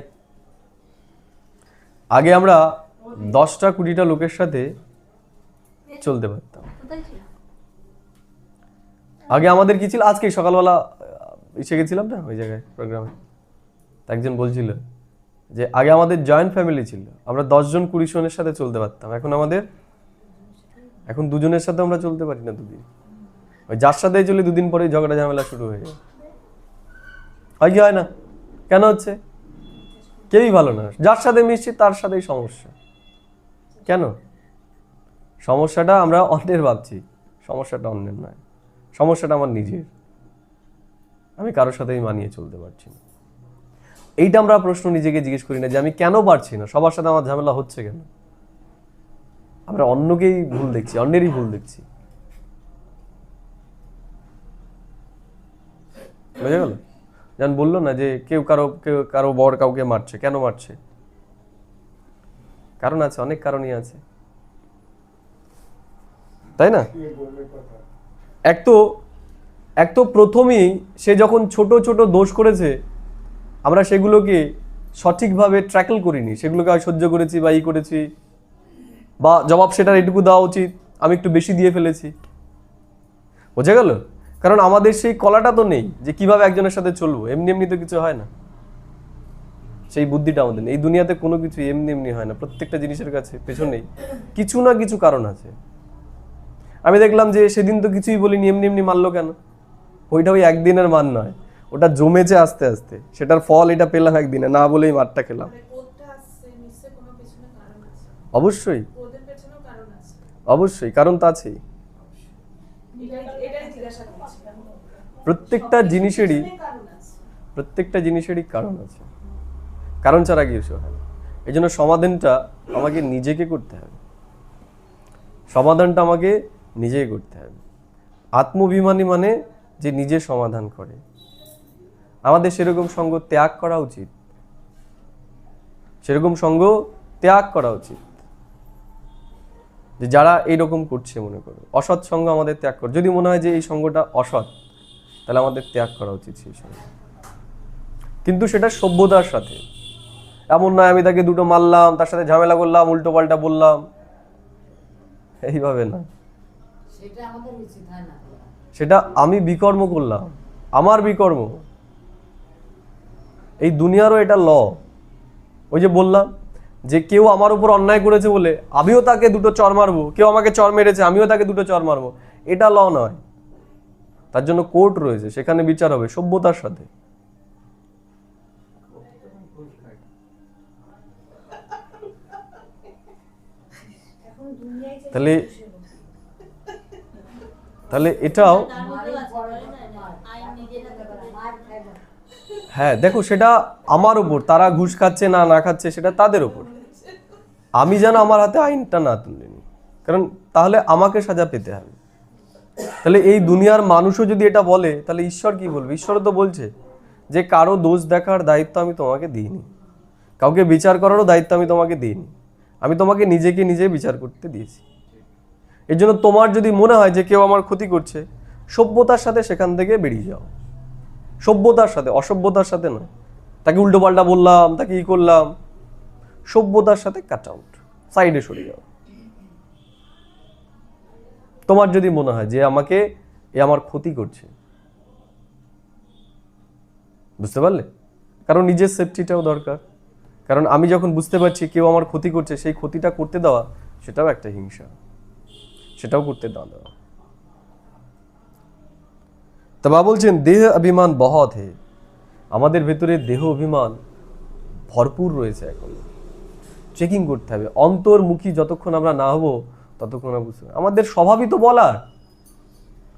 আগে আমরা 10টা 20টা লোকের সাথে চলতে পারতাম। আগে আমাদের কি ছিল, আজকে সকালবেলা এসে গেছিলাম না ওই জায়গায় প্রোগ্রামে, একজন বলছিল যে আগে আমাদের জয়েন্ট ফ্যামিলি ছিল, আমরা 10 জন 20 জনের সাথে চলতে পারতাম। এখন 2 জনের সাথে আমরা চলতে পারি না। দুদিন ওই যার সাথে চলে 2 দিন পরেই ঝগড়া ঝামেলা শুরু হয়ে যায়। হয় কি হয় না? কেন হচ্ছে? কেউই ভালো না, যার সাথে মিশছি তার সাথেই সমস্যা। কেন? সমস্যাটা আমরা অন্যের ভাবছি, সমস্যাটা অন্যের নয়, সমস্যাটা আমার নিজের। আমি কারোর সাথেই মানিয়ে চলতে পারছি না। এইটা আমরা প্রশ্ন নিজেকে জিজ্ঞেস করি না যে আমি কেন পারছি না, সবার সাথে আমার ঝামেলা হচ্ছে কেন? আমরা অন্যকেই ভুল দেখছি, অন্যেরই ভুল দেখছি। বুঝে গেল? যেমন বললো না যে কেউ কারো বর কাউকে মারছে, কেন মারছে? কারণ আছে, অনেক কারণই আছে, তাই না? এক তো প্রথমেই সে যখন ছোট ছোট দোষ করেছে, আমরা সেগুলোকে সঠিকভাবে ট্র্যাকল করিনি, সেগুলোকে সহ্য করেছি বা করেছি, বা জবাব সেটার এটুকু দেওয়া উচিত, আমি একটু বেশি দিয়ে ফেলেছি। বোঝা গেল? কারণ আমাদের সেই কলাটা তো নেই যে কিভাবে একজনের সাথে চলবো। এমনি এমনি তো কিছু হয় না, সেই বুদ্ধিটা আমাদের নেই। এই দুনিয়াতে কোনো কিছু এমনি এমনি হয় না, প্রত্যেকটা জিনিসের কাছে পেছনেই কিছু না কিছু কারণ আছে। আমি দেখলাম যে সেদিন তো কিছুই বলিনি, এমনি এমনি মারলো কেন? ওইটা ওই একদিনের মান নয়, ওটা জমেছে আস্তে আস্তে, সেটার ফল এটা পেলাম একদিনে, না বলেই মারটা খেলাম। অবশ্যই অবশ্যই কারণ তো আছেই। প্রত্যেকটা জিনিসেরই কারণ আছে, কারণ ছাড়া কিছু হয় না। এই জন্য সমাধানটা আমাকে নিজেকে করতে হবে, সমাধানটা আমাকে নিজেই করতে হবে। আত্মাভিমানী মানে যে নিজে সমাধান করে। আমাদের সেরকম সঙ্গ ত্যাগ করা উচিত, সেরকম সঙ্গ ত্যাগ করা উচিত। যে যারা এইরকম করছে, মনে করো অসৎ সঙ্গ আমাদের ত্যাগ কর। যদি মনে হয় যে এই সঙ্গটা অসৎ, তাহলে আমাদের ত্যাগ করা উচিত সেই সঙ্গ, কিন্তু সেটা সভ্যতার সাথে। এমন নয় আমি তাকে দুটো মারলাম, তার সাথে ঝামেলা করলাম, উল্টো পাল্টা বললাম, এইভাবে না। সেটা আমি বিকর্ম করলাম, আমার বিকর্ম। এই দুনিয়ারও এটা ল। ওই যে বললাম যে কেউ আমার উপর অন্যায় করেছে বলে আমিও তাকে দুটো চর মারবো, কেউ আমাকে চর মেরেছে আমিও তাকে দুটো চর মারবো, এটা ল নয়। তার জন্য কোর্ট রয়েছে, সেখানে বিচার হবে সভ্যতার সাথে। তাহলে এটাও হ্যাঁ, দেখো সেটা আমার উপর, তারা ঘুষ খাচ্ছে না না খাচ্ছে সেটা তাদের উপর। আমি যেন আমার হাতে আইনটা না তুলে নিই, কারণ তাহলে আমাকে সাজা পেতে হবে। তাহলে এই দুনিয়ার মানুষও যদি এটা বলে, তাহলে ঈশ্বর কি বলবে? ঈশ্বর তো বলছে যে কারো দোষ দেখার দায়িত্ব আমি তোমাকে দিইনি, কাউকে বিচার করারও দায়িত্ব আমি তোমাকে দিইনি, আমি তোমাকে নিজেকে নিজে বিচার করতে দিয়েছি। এই জন্য তোমার যদি মনে হয় যে কেউ আমার ক্ষতি করছে, সভ্যতার সাথে সেখান থেকে বেরিয়ে যাও, সভ্যতার সাথে, অসভ্যতার সাথে নয়। তাকে উল্টো পাল্টা বললাম, তাকে করলাম, সভ্যতার সাথে কাট আউট, সাইডে সরে যাও। তোমার যদি মনে হয় যে আমার ক্ষতি করছে, বুঝতে পারলে? কারণ নিজের সেফটিটাও দরকার। কারণ আমি যখন বুঝতে পারছি কেউ আমার ক্ষতি করছে, সেই ক্ষতিটা করতে দেওয়া সেটাও একটা হিংসা, সেটাও করতে দেওয়া। তো বাবা বলছেন দেহ অভিমান বহুত হে, আমাদের ভেতরে দেহ অভিমান ভরপুর রয়েছে। এখন চেকিং করতে হবে, অন্তর্মুখী যতক্ষণ আমরা না হবো ততক্ষণ আমরা বুঝতে পারবো। আমাদের স্বভাবই তো বলার,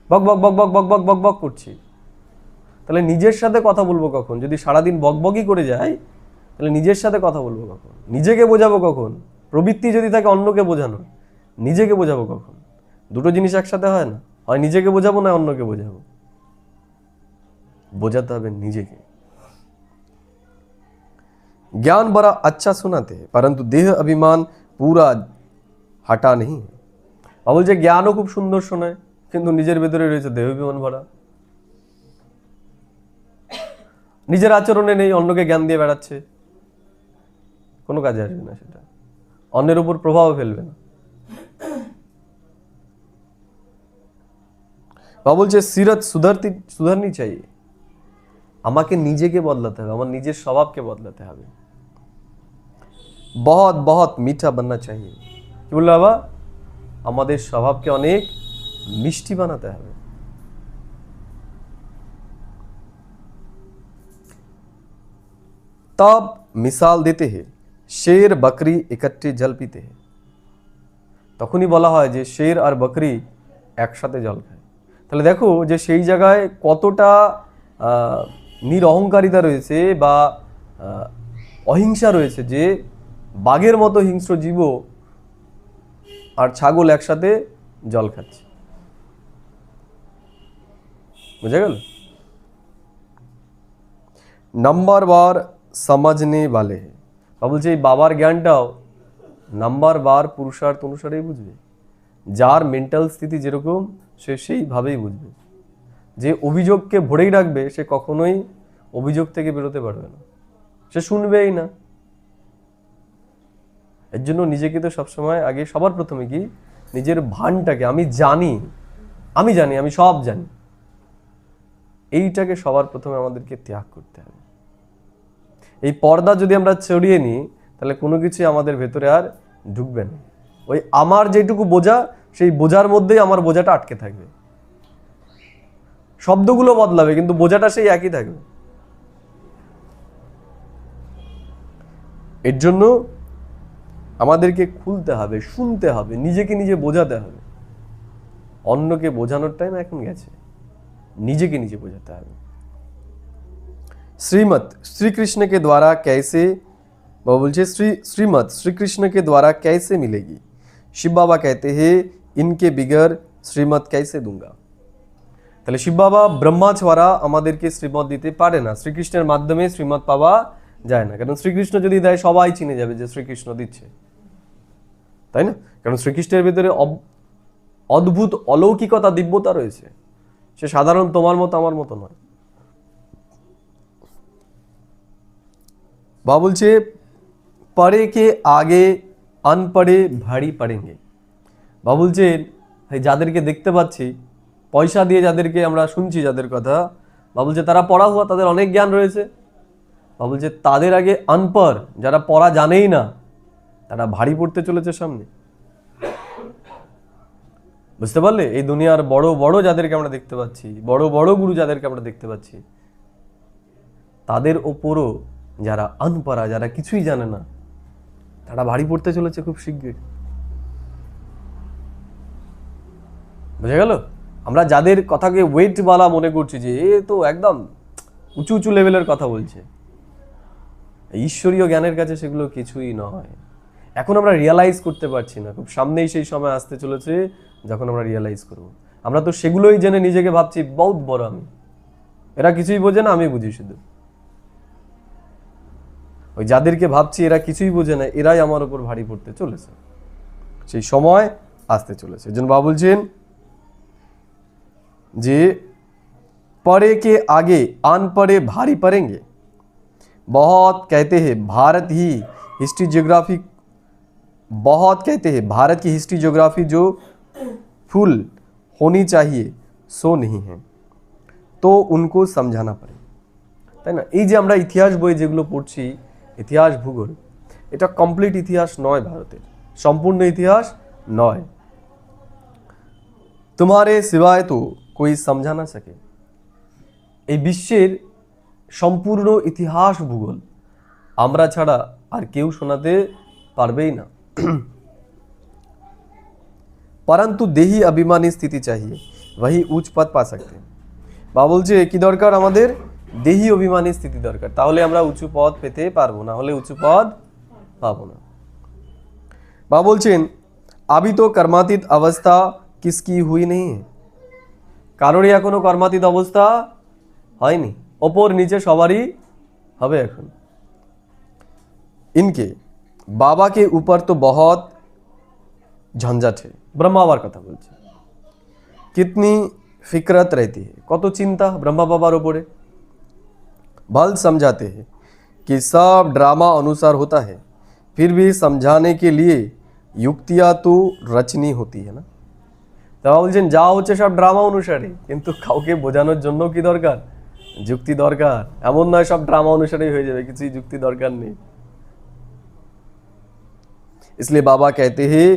বক বক বক বক বক বক বক বক করছি, তাহলে নিজের সাথে কথা বলবো কখন? যদি সারাদিন বকবকই করে যাই, তাহলে নিজের সাথে কথা বলবো কখন? নিজেকে বোঝাবো কখন? প্রবৃত্তি যদি থাকে অন্যকে বোঝানো, নিজেকে বোঝাবো কখন? দুটো জিনিস একসাথে হয় না, হয় নিজেকে বোঝাবো না অন্যকে বোঝাবো। বোঝাতে হবে নিজেকে। ज्ञान बड़ा अच्छा सुनाते हैं परंतु देह अभिमान पूरा हटा नहीं है। বাবা বলছে জ্ঞানও খুব সুন্দর শোনায় কিন্তু নিজের ভেতরে রয়েছে দেহ অভিমান ভরা। নিজের আচরণে নেই, অন্যকে জ্ঞান দিয়ে বেড়াচ্ছে, কোনো কাজে আসবে না, সেটা অন্যের উপর প্রভাব ফেলবে না। বাবা বলছে সিরত সুধারনি চাই, আমাকে নিজেকে বদলাতে হবে, আমার নিজের স্বভাবকে বদলাতে হবে। बहुत बहुत मीठा बनना चाहिए, কি বললো বাবা? আমাদের স্বভাবকে অনেক মিষ্টি বানাতে হবে। तब मिसाल देते हैं शेर बकरी इकट्ठे जल पीते हैं, তখনই বলা হয় যে শের আর বকরি একসাথে জল খায়। তাহলে দেখো যে সেই জায়গায় কতটা নিরহংকারিতা রয়েছে বা অহিংসা রয়েছে, যে বাঘের মতো হিংস্র জীব আর ছাগল একসাথে জল খাচ্ছে। বুঝা গেল? নাম্বারবার समझने वाले हैं, বলছে এই বাবার জ্ঞানটাও নাম্বারবার পুরুষার্থ অনুসারেই বুঝবে। যার মেন্টাল স্থিতি যেরকম সে সেইভাবেই বুঝবে। যে অভিযোগকে ভরেই রাখবে সে কখনোই অভিযোগ থেকে বেরোতে পারবে না, সে শুনবেই না। এর জন্য নিজেকে তো সবসময় আগে সবার প্রথমে কি নিজের ভানটাকে, আমি জানি আমি সব জানি, এইটাকে সবার প্রথমে আমাদেরকে ত্যাগ করতে হবে। এই পর্দা যদি আমরা ছড়িয়ে নিই তাহলে কোনো কিছু আমাদের ভেতরে আর ঢুকবে না। ওই আমার যেটুকু বোঝা, সেই বোঝার মধ্যেই আমার বোঝাটা আটকে থাকবে। শব্দগুলো বদলাবে কিন্তু বোঝাটা সেই একই থাকবে। এর জন্য আমাদেরকে খুলতে হবে, শুনতে হবে, নিজেকে নিজে বোঝাতে হবে। অন্যকে বোঝানোর টাইম এখন গেছে, নিজেকে নিজে বোঝাতে হবে। श्रीमत श्री कृष्ण के द्वारा कैसे, वो बोलते श्रीमत श्री कृष्ण के द्वारा कैसे मिलेगी? शिव बाबा कहते हैं इनके बिगर श्रीमत कैसे दूंगा। তাহলে শিব বাবা ব্রহ্মা ছাড়া আমাদেরকে শ্রীমত দিতে পারে না। শ্রীকৃষ্ণের মাধ্যমে শ্রীমত পাওয়া যায় না, কারণ শ্রীকৃষ্ণ যদি দেয় সবাই চিনে যাবে যে শ্রীকৃষ্ণ দিচ্ছে, তাই না? কারণ শ্রীকৃষ্ণের ভিতরে অদ্ভুত অলৌকিকতা, দিব্যতা রয়েছে। সে সাধারণ তোমার মতো আমার মতো নয়। বাবা বলছে পড়ে কে আগে আনপড়ে ভারী পড়েঙ্গে। বাবা বলছেন যাদেরকে দেখতে পাচ্ছি, পয়সা দিয়ে যাদেরকে আমরা শুনছি, যাদের কথা বাবা বলছে তারা পড়া হুয়া, তাদের অনেক জ্ঞান রয়েছে। বাবা বলছে তাদের আগে আনপড়, যারা পড়া জানেই না, তারা ভারী পড়তে চলেছে সামনে। বুঝতে পারলে? এই দুনিয়ার বড় বড় যাদেরকে আমরা দেখতে পাচ্ছি, বড় বড় গুরু যাদেরকে আমরা দেখতে পাচ্ছি, তাদের ওপরও যারা আনপড়া, যারা কিছুই জানে না, তারা ভারী পড়তে চলেছে খুব শীঘ্রই। বুঝে গেল? আমরা যাদের কথাকে ওয়েটওয়ালা মনে করছি যে এ তো একদম উঁচু উঁচু লেভেলের কথা বলছে, ঈশ্বরীয় জ্ঞানের কাছে সেগুলো কিছুই নয়। এখন আমরা রিয়ালাইজ করতে পারছি না, খুব সামনেই সেই সময় আসতে চলেছে যখন আমরা রিয়ালাইজ করব। আমরা তো সেগুলোই জেনে নিজেকে ভাবছি বহুত বড় আমি, এরা কিছুই বোঝে না, আমি বুঝি শুধু। ওই যাদেরকে ভাবছি এরা কিছুই বোঝে না, এরাই আমার উপর ভারী পড়তে চলেছে, সেই সময় আসতে চলেছে। এজন্য বাবা বলছেন যে पढ़े के आगे अनपढ़े भारी पड़ेंगे। बहुत कहते हैं भारत ही हिस्ट्री जियोग्राफी, बहुत कहते हैं भारत की हिस्ट्री जियोग्राफी जो फुल होनी चाहिए सो नहीं है, तो उनको समझाना पड़े। তাই না? এই যে আমরা ইতিহাস বই যেগুলো পড়ছি, ইতিহাস ভূগোল, এটা কমপ্লিট ইতিহাস নয়, ভারতের সম্পূর্ণ ইতিহাস নয়। तुम्हारे सिवाय तो कोई समझा ना सके। এই বিশ্বের সম্পূর্ণ ইতিহাস ভূগোল আমরা ছাড়া আর কেউ শোনাতে পারবেই না। परंतु देही अभिमानी स्थिति चाहिए, वही उच्च पद पा सकते हैं। বাবা বলছে কি দরকার? আমাদের দেহি অভিমানী স্থিতি দরকার, তাহলে আমরা উঁচু পদ পেতে পারবো, না হলে উঁচু পদ পাবো না। বাবা বলছেন अभी तो कर्मातीत अवस्था किसकी हुई नहीं है, কারোরই এখনো কর্মাতীত অবস্থা হয়নি, ওপর নিচে সবারই হবে এখন। इनके बाबा के ऊपर तो बहुत झंझट है। ब्रह्मा बाबार कथा बोलছে, कितनी फिक्रत रहती है, কত চিন্তা ब्रह्मा बाबार ऊपरे। भल समझाते हैं कि सब ड्रामा अनुसार होता है, फिर भी समझाने के लिए युक्तियाँ तो रचनी होती है ना। তা বলছেন যা হচ্ছে সব ড্রামা অনুসারে, কিন্তু কাউকে বোঝানোর জন্য কি দরকার, যুক্তি দরকার। এমন নয় সব ড্রামা অনুসারেই হয়ে যাবে, কিছুই যুক্তি দরকার নেই। इसलिए बाबा कहते हैं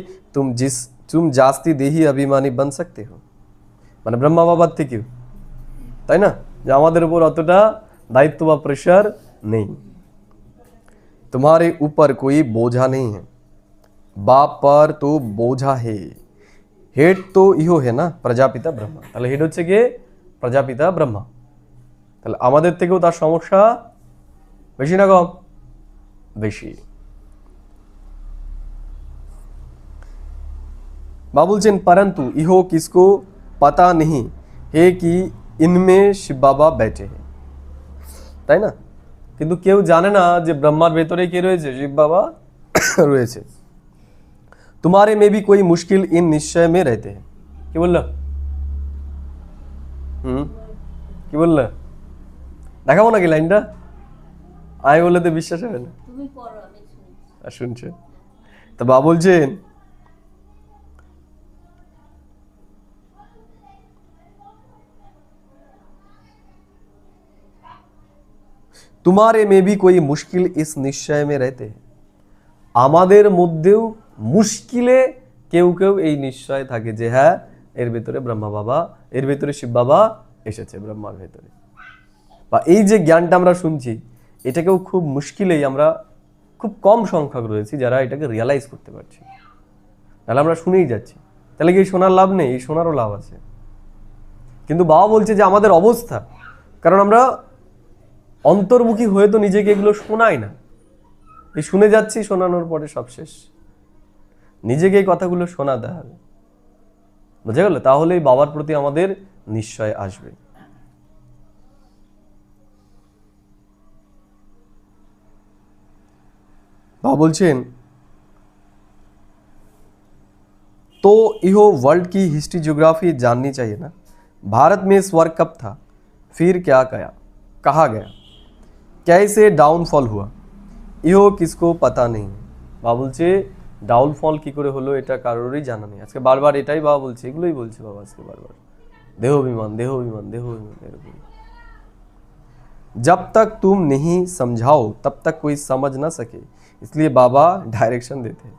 तुम जास्ती देही अभिमानी बन सकते हो, মানে ব্রহ্মা বাবার থেকেও, তাই না, যে আমাদের উপর অতটা दायित्व व प्रेशर नहीं। तुम्हारे ऊपर कोई बोझा नहीं है, बाप पर तो बोझा है। हेड तो इहो है ना, प्रजापिता ब्रह्मा। তাহলে হেড হচ্ছে কি প্রজাপিতা ব্রহ্মা। তাহলে আমাদের থেকেও তার সমস্যা বেশি না কম? বেশি। बाबा बोलছেন परंतु इहो किसको पता नहीं है कि इनमें शिव बाबा बैठे हैं, তাই না? কিন্তু কেউ জানে না যে ব্রহ্মার ভেতরে কে রয়েছে, শিব বাবা রয়েছে। तुम्हारे में भी कोई मुश्किल इन निश्चय में रहते हैं। কি বললা? কি বললা? দেখাবো নাকি লাইনটা? আমি বললে তো বিশ্বাস হবে না। তুমি পড়ো, আমি শুনি। শুনছে তো বাবা বলছেন तुम्हारे में भी कोई मुश्किल इस निश्चय में रहते हैं। আমাদের মধ্যেও মুশকিলে কেউ কেউ এই নিশ্চয় থাকে যে হ্যাঁ এর ভিতরে ব্রহ্মা বাবা, এর ভিতরে শিব বাবা এসেছে ব্রহ্মার ভিতরে। বা এই যে জ্ঞানটা আমরা শুনছি, এটাকেও খুব মুশকিলেই আমরা, খুব কম সংখ্যক রয়েছি যারা এটাকে রিয়ালাইজ করতে পারছি। তাহলে আমরা শুনেই যাচ্ছি, তাহলে কি শোনার লাভ নেই? এই শোনারও লাভ আছে। কিন্তু বাবা বলছে যে আমাদের অবস্থা, কারণ আমরা অন্তর্মুখী হয়ে তো নিজেকে এগুলো শোনাই না, এই শুনে যাচ্ছি, শোনানোর পরে সব শেষ। নিজেকে এই কথাগুলো শোনাতে হবে, বুঝে গেল? তাহলেই বাবার প্রতি আমাদের নিশ্চয় আসবে। বাবা বলছেন तो इहो वर्ल्ड की हिस्ट्री ज्योग्राफी जाननी चाहिए ना। भारत में स्वर्ग कब था, फिर क्या कहा गया, कैसे डाउनफॉल हुआ, इहो किसको पता नहीं। বাবা বলছে ডাউনফল কি করে হলো এটা কারোরই জানা নেই। আজকে বারবার এটাই বাবা বলছে, এগুলোই বলছে বাবা আজকে বারবার, দেহ অভিমান, দেহ অভিমান, দেহ অভিমান, এরকম। जब तक तुम नहीं समझाओ तब तक कोई समझ ना सके, इसलिए बाबा डायरेक्शन देते हैं।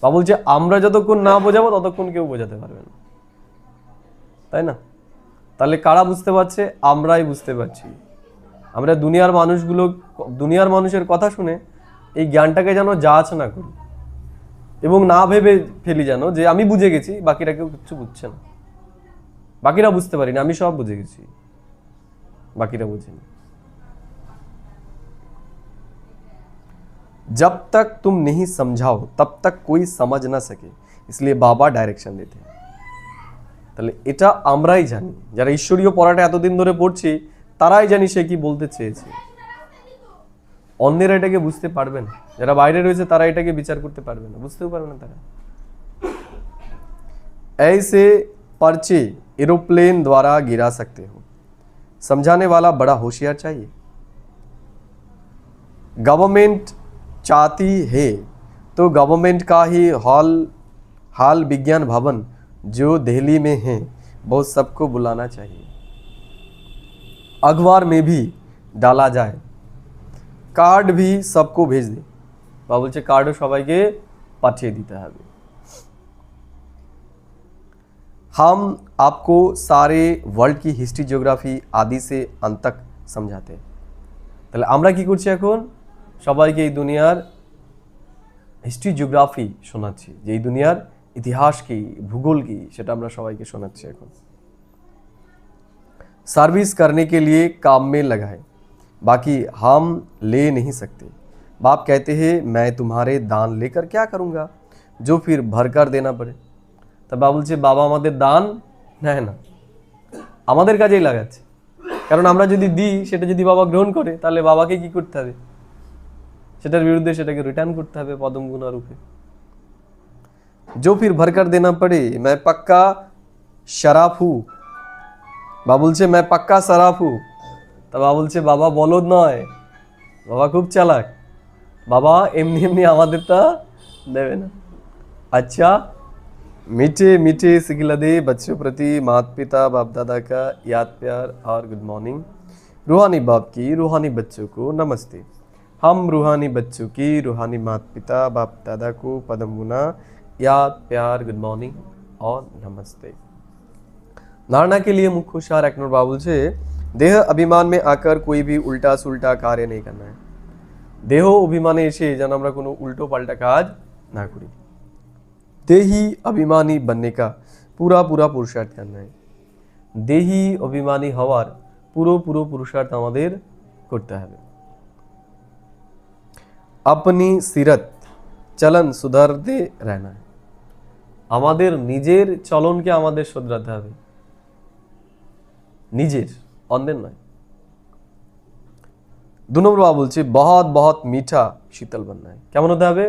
বাবা বলছে আমরা যতক্ষণ না বোঝাবো ততক্ষণ কেউ বোঝাতে পারবে না, তাই না? তাহলে কারা বুঝতে পারছে? আমরাই বুঝতে পারছি। আমরা দুনিয়ার মানুষের কথা শুনে এই জ্ঞানটাকে যেন যাচ না করি এবং না ভেবে ফেলি যেন যে আমি বুঝে গেছি, বাকিরা কেউ কিছু বুঝছে না, বাকিরা বুঝতে পারি না, আমি সব বুঝে গেছি, বাকিরা বুঝিনি। जब तक तुम नहीं समझाओ तब तक कोई समझ ना सके, इसलिए बाबा डायरेक्शन देते हैं। তাহলে এটা আমরাই জানি, যারা ঈশ্বরীয় পড়াটা এতদিন ধরে পড়ছি তারাই জানি সে কি বলতে চেয়েছে। অন্যেরা এটাকে বুঝতে পারবে না, যারা বাইরে রয়েছে তারা এটাকে বিচার করতে পারবে না, বুঝতেও পারবে না তারা। ऐसे पर्चे एरोप्लेन द्वारा गिरा सकते हो, समझाने वाला बड़ा होशियार चाहिए। गवर्नमेंट चाहती है तो गवर्नमेंट का ही हाल विज्ञान भवन जो दिल्ली में है वो सबको बुलाना चाहिए, अखबार में भी डाला जाए, कार्ड भी सबको भेज दे। बाबा बोलছে कार्डও সবাইকে পাঠিয়ে দিতে হবে। हम आपको सारे वर्ल्ड की हिस्ट्री जियोग्राफी आदि से अंत तक समझाते हैं। তাহলে আমরা কি করছি এখন? সবাইকে এই দুনিয়ার হিস্ট্রি জিওগ্রাফি শোনাচ্ছি, যে এই দুনিয়ার ইতিহাস কি, ভূগোল কি, সেটা আমরা সবাইকে শোনাচ্ছি এখন। सर्विस करने के लिए काम में लगाए, बाकी हम ले नहीं सकते। बाप कहते हैं मैं तुम्हारे दान लेकर क्या करूँगा, जो फिर भर कर देना पड़े। তা বাবা বলছে বাবা আমাদের দান নেয় না, আমাদের কাজেই লাগাচ্ছে। কারণ আমরা যদি দিই, সেটা যদি বাবা গ্রহণ করে, তাহলে বাবাকে কি করতে হবে? সেটার বিরুদ্ধে সেটাকে রিটার্ন করতে হবে পদম গুণা রূপে। जो फिर भर कर देना पड़े मैं पक्का शराफ हूँ। বা বলছে मैं पक्का शराफ हूँ। তা বাবা বলছে বাবা বলদ নয়, বাবা খুব চালাক, বাবা এমনি এমনি আমাদেরটা দেবে না। अच्छा मीठे मीठे सिखिलदे बच्चों प्रति माता पिता बाप दादा का याद प्यार और गुड मॉर्निंग। रूहानी बाप की रूहानी बच्चों को नमस्ते। हम रूहानी बच्चों की रूहानी माता पिता बाप दादा को पदम गुना याद प्यार गुड मॉर्निंग और नमस्ते। धारणा के लिए मुख्य सार 1 नंबर बाबुल से देह अभिमान में आकर कोई भी उल्टा सुल्टा कार्य नहीं करना है। देह अभिमाने एसे যেন আমরা কোনো উল্টো পাল্টা কাজ না করি। देही अभिमानी बनने का पूरा पूरा पुरुषार्थ करना है। देही अभिमानी हवार পুরো পুরো পুরুষার্থ আমাদের করতে হবে। अपनी सीरत चलन सुधारते रहना है। আমাদের নিজের চলনকে আমাদের শুধরাতে হবে, নিজের, অন্যের নয়। 2 নম্বর বাবা বলছে बहुत बहुत मीठा शीतल बनना है। কেমন হতে হবে?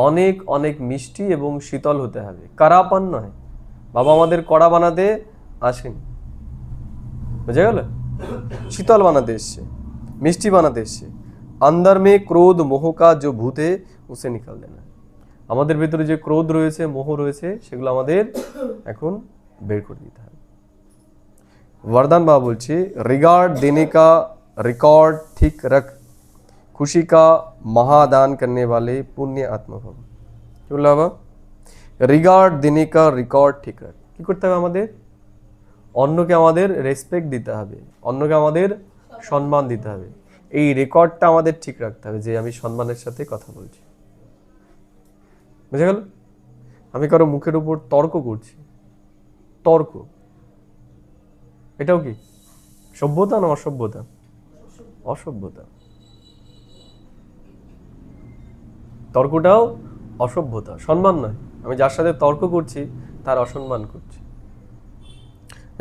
অনেক অনেক মিষ্টি এবং শীতল হতে হবে, কারাপান নয়। বাবা আমাদের কড়া বানাতে আসেনি, বুঝে গেল? शीतल बनाते এসছে, মিষ্টি বানাতে এসছে। अंदर में क्रोध मोह का जो भूत है उसे निकाल देना है। আমাদের ভিতরে যে ক্রোধ রয়েছে, মোহ রয়েছে, সেগুলো আমাদের এখন বের করে দিতে হবে। वरदान बाबा বলছে रिगार्ड देने का रिकॉर्ड ठीक रख, खुशी का महादान करने वाले पुण्य आत्मा भव। কি বললো বাবা? রিগার্ড देने का रिकॉर्ड ठीक रख। কি করতে হবে আমাদের? অন্যকে আমাদের রেসপেক্ট দিতে হবে, অন্যকে আমাদের সম্মান দিতে হবে। এই রেকর্ডটা আমাদের ঠিক রাখতে হবে যে আমি সম্মানের সাথে কথা বলছি, বুঝে গেল? আমি কারো মুখের উপর তর্ক করছি, তর্ক, এটাও কি সভ্যতা না অসভ্যতা? অসভ্যতা। তর্কটাও অসভ্যতা, সম্মান নয়। আমি যার সাথে তর্ক করছি তার অসম্মান করছি।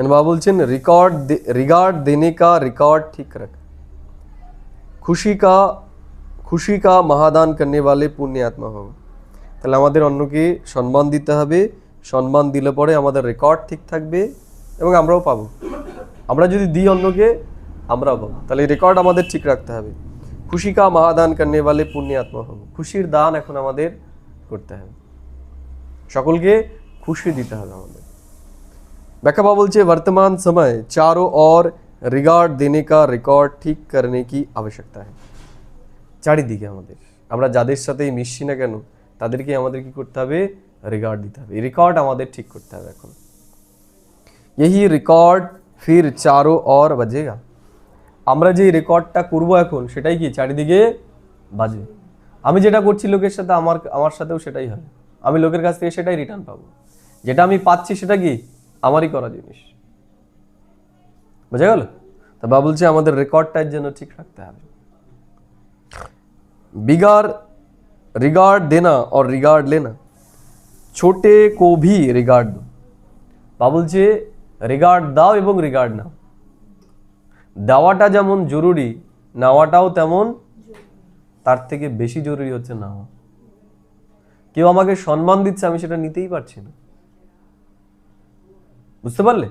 বাবা বলছেন रिगार्ड देने का रिकॉर्ड ठीक रख, खुशी का महादान करने वाले पुण्य आत्मा हो। তাহলে আমাদের অন্যকে সম্মান দিতে হবে, সম্মান দিলে পরে আমাদের রেকর্ড ঠিক থাকবে এবং আমরাও পাবো। আমরা যদি দিই অন্যকে, আমরাও পাবো। তাহলে এই রেকর্ড আমাদের ঠিক রাখতে হবে। খুশি কা মহাদান করনে वाले পুণ্য আত্মা হব। খুশির দান এখন আমাদের করতে হবে, সকলকে খুশি দিতে হবে আমাদের। ব্যাখ্যা বাবা বলছে वर्तमान समय चारों ओर रिगार्ड देने का रिकॉर्ड ठीक करने की आवश्यकता है। চারিদিকে আমাদের, আমরা যাদের সাথেই মিশছি না কেন তাদেরকে আমাদের কি করতে হবে? রিগার্ড দিতে হবে। এই রেকর্ড আমাদের ঠিক করতে হবে এখন। यही रिकॉर्ड फिर चारों ओर बजेगा। আমরা যে রেকর্ডটা করব এখন সেটাই কি চারিদিকে বাজবে। আমি যেটা করছি লোকের সাথে, আমার সাথেও সেটাই হবে। আমি লোকের কাছ থেকে সেটাই রিটার্ন পাবো। যেটা আমি পাচ্ছি সেটা কি আমারই করা জিনিস, বুঝা গেল? তা বাবা বলছে আমাদের রেকর্ডটার জন্য ঠিক রাখতে হবে। बिगाड़ रिगार्ड देना और रिगार्ड लेना, छोटे को भी रिगार्ड दो। বাবা বলছে রিগার্ড দাও এবং রিগার্ড নাও। দেওয়াটা যেমন জরুরি, নেওয়াটাও তেমন, তার থেকে বেশি জরুরি হচ্ছে নেওয়া। কেউ আমাকে সম্মান দিচ্ছে, আমি সেটা নিতেই পারছি না, বুঝতে পারলে?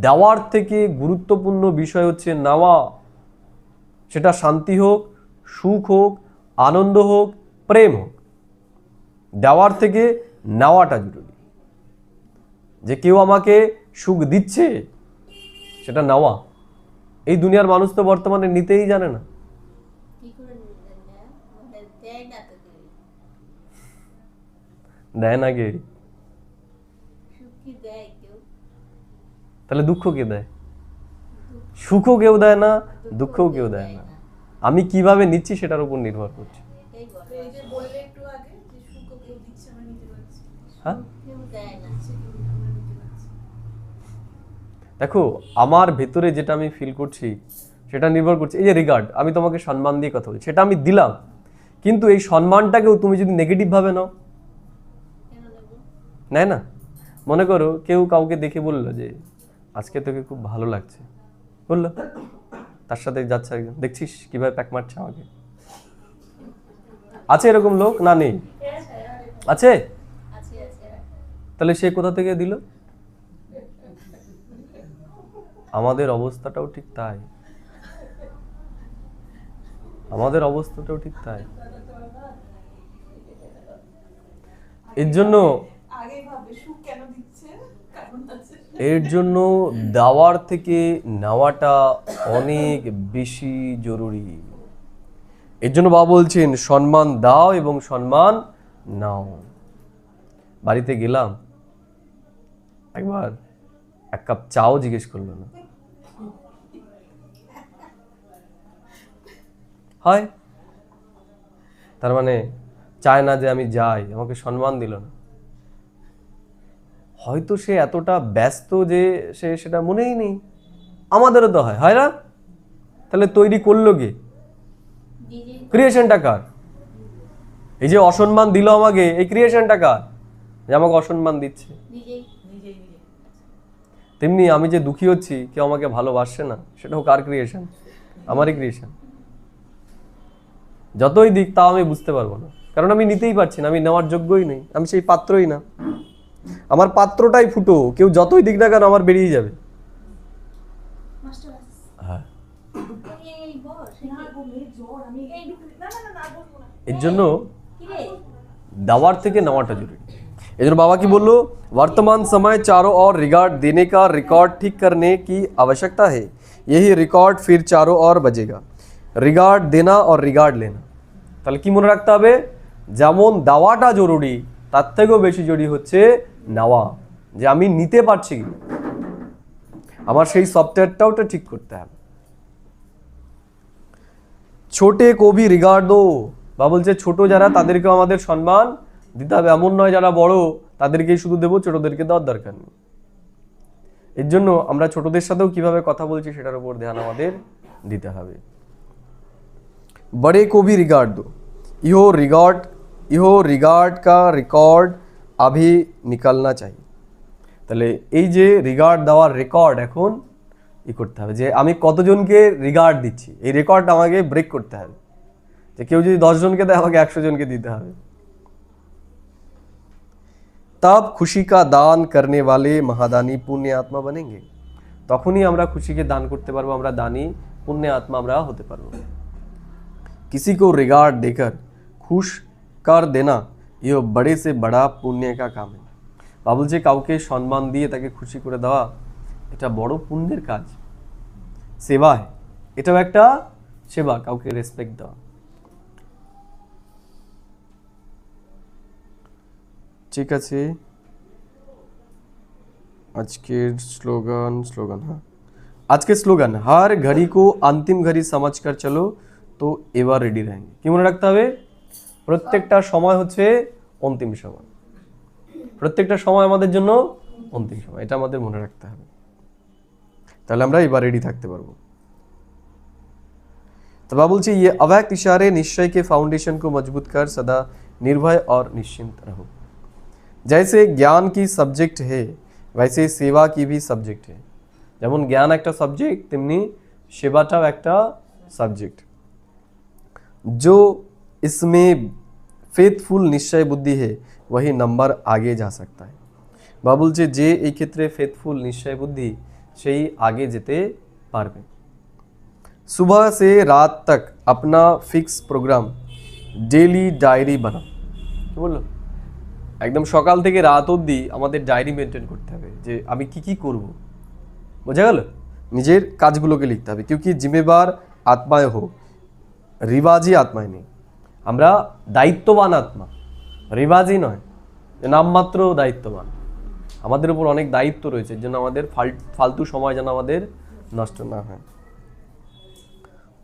দেওয়ার থেকে গুরুত্বপূর্ণ বিষয় হচ্ছে নেওয়া। সেটা শান্তি হোক, সুখ হোক, আনন্দ হোক, প্রেম হোক, দেওয়ার থেকে নেওয়াটা জরুরি। যে কেউ আমাকে সুখ দিচ্ছে সেটা নেওয়া। এই দুনিয়ার মানুষ তো বর্তমানে নিতেই জানে না। কি করে নিবেন না? মানে দেয় না তো কেউ। দেয় না কে? সুখ কি দেয় কেউ? তাহলে দুঃখ কে দেয়? সুখও কেউ দেয় না, দুঃখও কেউ দেয় না। আমি কিভাবে নিচ্ছি সেটার উপর নির্ভর করছে। এটাই বলে। এই যে বললে একটু আগে যে সুখ কেউ দিচ্ছে আমরা নিতে পারছি, হ্যাঁ, কেউ দেয় না। সে কেউ আমরা নিতে পারছি। দেখো আমার ভেতরে যেটা আমি ফিল করছি সেটা নির্ভর করছে। এই যে রিগার্ড, আমি তোমাকে সম্মান দিয়ে কথা বলছি, সেটা আমি দিলাম, কিন্তু এই সম্মানটাকেও তুমি যদি নেগেটিভ ভাবে নাও, কেন নেব? নেয় না। মনে করো কেউ কাউকে দেখে বললো যে আজকে তোকে খুব ভালো লাগছে, বললো, তার সাথে যাচ্ছে একজন, দেখছিস কিভাবে প্যাক মারছে আমাকে, আছে এরকম লোক না নেই? আছে? আছে আছে তাহলে সে কোথা থেকে দিল? আমাদের অবস্থাটাও ঠিক তাই, আমাদের অবস্থাটাও ঠিক তাই। এর জন্য আগে ভাবে সুখ কেন দিচ্ছে, কারণ আছে। এর জন্য দেওয়ার থেকে নেওয়াটা অনেক বেশি জরুরি। এর জন্য বাবা বলছেন সম্মান দাও এবং সম্মান নাও। বাড়িতে গেলাম, একবার এক কাপ চাও জিজ্ঞেস করলো না, হয় তার মানে চায় না যে আমি যাই, আমাকে সম্মান দিল না। হয়তো সে এতটা ব্যস্ত যে সে সেটা মনেই নেই। আমাদেরও তো হয়, হয় না? তাহলে তৈরি করলো কে? নিজেই ক্রিয়েশনটা কার? এই যে অসম্মান দিল আমাকে, এই ক্রিয়েশনটা কার যে আমাকে অসম্মান দিচ্ছে? নিজেই তেমনি আমি যে দুঃখী হচ্ছি, কেউ আমাকে ভালোবাসছে না, সেটাও কার ক্রিয়েশন? আমারই ক্রিয়েশন। যতই দিক তাও আমি বুঝতে পারবো না, কারণ আমি নিতেই পারছি না, আমি নেওয়ার যোগ্যই নেই, আমি সেই পাত্রই না। আমার পাত্রটাই ফুটো, কেউ যতই দিক না কেন আমার বেরিয়ে যাবে। মাস্টার হ্যাঁ, এই বস না গো মেয়ে জ্বর, আমি এই না না না না বলবো না। এর জন্য কি রে দেওয়ার থেকে নেওয়াটা জরুরি। এই জন্য বাবা কি বললো, वर्तमान समय चारों ओर रिगार्ड देने का रिकॉर्ड ठीक करने की आवश्यकता है, यही रिकॉर्ड फिर चारों ओर बजेगा। रिगार्ड देना और रिगार्ड लेना, তাহলে কি মনে রাখতে হবে? যেমন দেওয়াটা জরুরি, তার থেকেও বেশি জরুরি হচ্ছে নেওয়া, যে আমি নিতে পারছি কি, আমার সেই সফটওয়্যারটাও তো ঠিক করতে হবে। ছোটে কো ভি রিগার্ড দো, বা বলছে ছোট যারা তাদেরকেও আমাদের সম্মান দিতে হবে। এমন নয় যারা বড় তাদেরকেই শুধু দেবো, ছোটদেরকে দেওয়ার দরকার নেই। এর জন্য আমরা ছোটদের সাথেও কিভাবে কথা বলছি সেটার উপর ধ্যান আমাদের দিতে হবে। बड़े को भी रिगार्ड दो, ইহো রিগার্ড কা রেকর্ড अभी निकलना चाहिए। তাহলে এই যে রিগার্ড দেওয়ার রেকর্ড এখন করতে হবে, যে আমি কতজনকে রিগার্ড দিচ্ছি, এই রেকর্ড আমাকে ব্রেক করতে হবে। যে কেউ যদি 10 জনকে দেয়, আমাকে 100 জনকে দিতে হবে। तब खुशी का दान करने वाले महादानी पुण्य आत्मा बनेंगे, তখনই আমরা খুশিকে দান করতে পারবো, আমরা দানী পুণ্য আত্মা আমরা হতে পারবো। किसी को रिगार्ड देकर खुश कर देना ये बड़े से बड़ा पुण्य का काम है। বাবা বলছে কাউকে সম্মান দিয়ে তাকে খুশি করে দেওয়া এটা বড় পুণ্যের কাজ, সেবা है, এটাও একটা সেবা, কাউকে রেসপেক্ট দেওয়া। ঠিক আছে, আজকের স্লোগান হ্যাঁ, আজকের স্লোগান हर घड़ी को अंतिम घड़ी समझकर चलो तो এবার রেডি रहेंगे। কি মনে রাখতে হবে? প্রত্যেকটা সময় হচ্ছে অন্তিম সময়, প্রত্যেকটা সময় আমাদের জন্য অন্তিম সময়, এটা আমাদের মনে রাখতে হবে, তাহলে আমরা এবার রেডি থাকতে পারবো। तो बाबा बोलছে ये अव्यक्त इशारे निश्चय के फाउंडेशन को मजबूत कर सदा निर्भय और निश्चिंत रहो। जैसे ज्ञान की सब्जेक्ट है वैसे सेवा की भी सब्जेक्ट है। যেমন জ্ঞান একটা সাবজেক্ট, তেমনি সেবাটাও একটা সাবজেক্ট। जो इसमें फेथफुल निश्चय बुद्धि है वही नंबर आगे जा सकता है। বাবা বলছে যে এই ক্ষেত্রে ফেথফুল নিশ্চয় বুদ্ধি, সেই আগে যেতে পারবে। सुबह से रात तक अपना फिक्स प्रोग्राम डेली डायरी बना। কি বললো? একদম সকাল থেকে রাত অবধি আমাদের ডায়েরি মেনটেন করতে হবে, যে আমি কি কি করব, বোঝা গেল? নিজের কাজগুলোকে লিখতে হবে। क्योंकि जिम्मेदार आत्माएं हो, রিবাজি আত্মায় নেই, আমরা দায়িত্ববান আত্মা, রিবাজি নয়, যে নামমাত্র দায়িত্ববান। আমাদের উপর অনেক দায়িত্ব রয়েছে, এর জন্য আমাদের ফালতু সময় যেন আমাদের নষ্ট না হয়।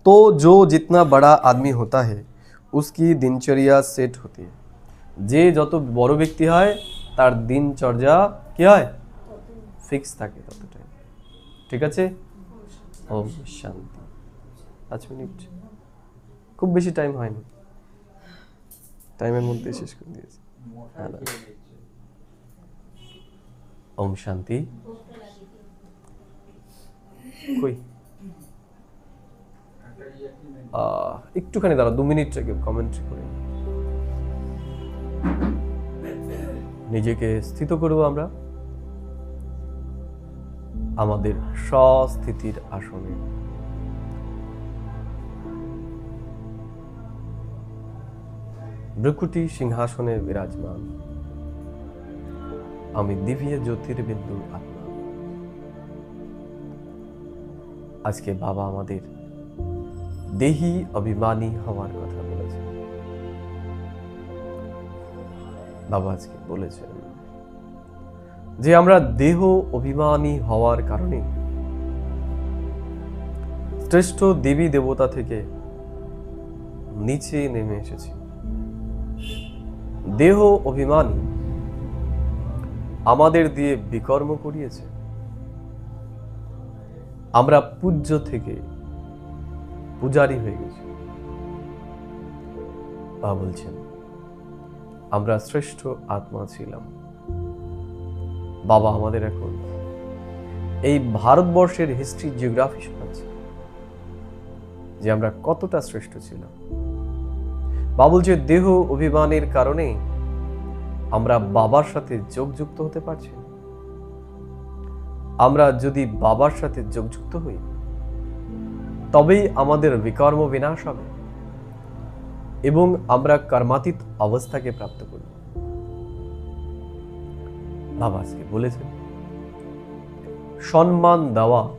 तो जो जितना बड़ा आदमी होता है उसकी दिनचर्या सेट होती है। যে যত বড় ব্যক্তি হয় তার দিনচর্যা কি হয়? ফিক্স থাকে ততটাই। ঠিক আছে, ওম শান্তি। 5 মিনিট, খুব বেশি টাইম হয়নি, টাইমের মধ্যে শেষ করে দিয়েছি। ওম শান্তি। কই একটুখানি দাঁড়া, 2 মিনিট কমেন্ট্রি করে। নিজেকে স্থিত করব আমরা আমাদের স্বস্থিতির আসনে। ভ্রকুটি সিংহাসনে বিরাজমান আমি দিব্য জ্যোতির্বিন্দু আত্মা। আজকে বাবা আমাদের দেহি অভিমানী হওয়ার কথা বলেছেন। বাবা আজকে বলেছেন যে আমরা দেহ অভিমানী হওয়ার কারণে শ্রেষ্ঠ দেবী দেবতা থেকে নিচে নেমে এসেছি। দেহ অভিমানী আমাদের দিয়ে বিকর্ম করিয়েছে। আমরা পূজ্য থেকে পূজারী হয়ে গেছি। বাবা বলছেন আমরা শ্রেষ্ঠ আত্মা ছিলাম। বাবা আমাদের এখন এই ভারতবর্ষের হিস্ট্রি জিওগ্রাফি শোনাচ্ছে যে আমরা কতটা শ্রেষ্ঠ ছিলাম। বাবা বলছে দেহ অভিমানের কারণে আমরা বাবার সাথে যোগযুক্ত হতে পারছি। আমরা যদি বাবার সাথে যোগযুক্ত হই তবেই আমাদের বিকর্ম বিনাশ হবে এবং আমরা কর্মাতীত অবস্থাকে প্রাপ্ত করব। বাবা আজকে বলেছেন সম্মান দেওয়া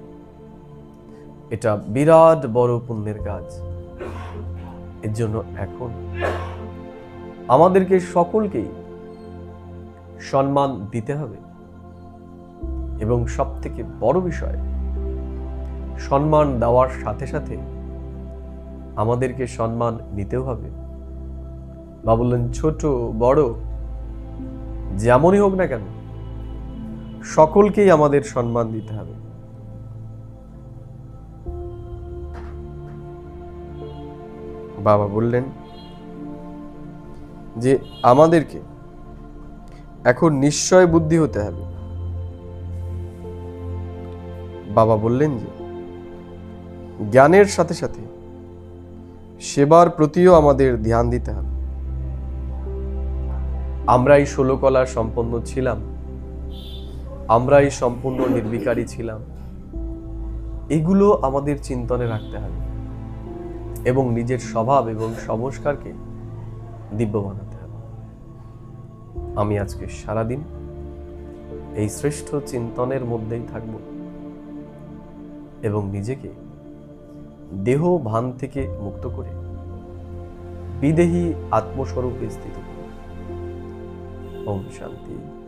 এটা বিরাট বড় পুণ্যের কাজ। এর জন্য এখন আমাদেরকে সকলকেই সম্মান দিতে হবে এবং সব থেকে বড় বিষয় সম্মান দেওয়ার সাথে সাথে আমাদেরকে সম্মান নিতেও হবে। বাবা বললেন ছোট বড় যেমনই হোক না কেন সকলকেই আমাদের সম্মান দিতে হবে। বাবা বললেন যে আমাদেরকে এখন নিশ্চয় বুদ্ধি হতে হবে। বাবা বললেন যে জ্ঞানের সাথে সাথে সেবার প্রতিও আমাদের ধ্যান দিতে হবে। আমরাই 16 কলা সম্পন্ন ছিলাম, আমরাই সম্পূর্ণ নির্বিকারী ছিলাম, এগুলো আমাদের চিন্তনে রাখতে হবে এবং নিজের স্বভাব এবং সংস্কারকে দিব্য বানাতে হবে। আমি আজকে সারাদিন এই শ্রেষ্ঠ চিন্তনের মধ্যেই থাকব এবং নিজেকে দেহ ভান থেকে মুক্ত করে বিদেহী আত্মস্বরূপে স্থিত করব। ওম শান্তি।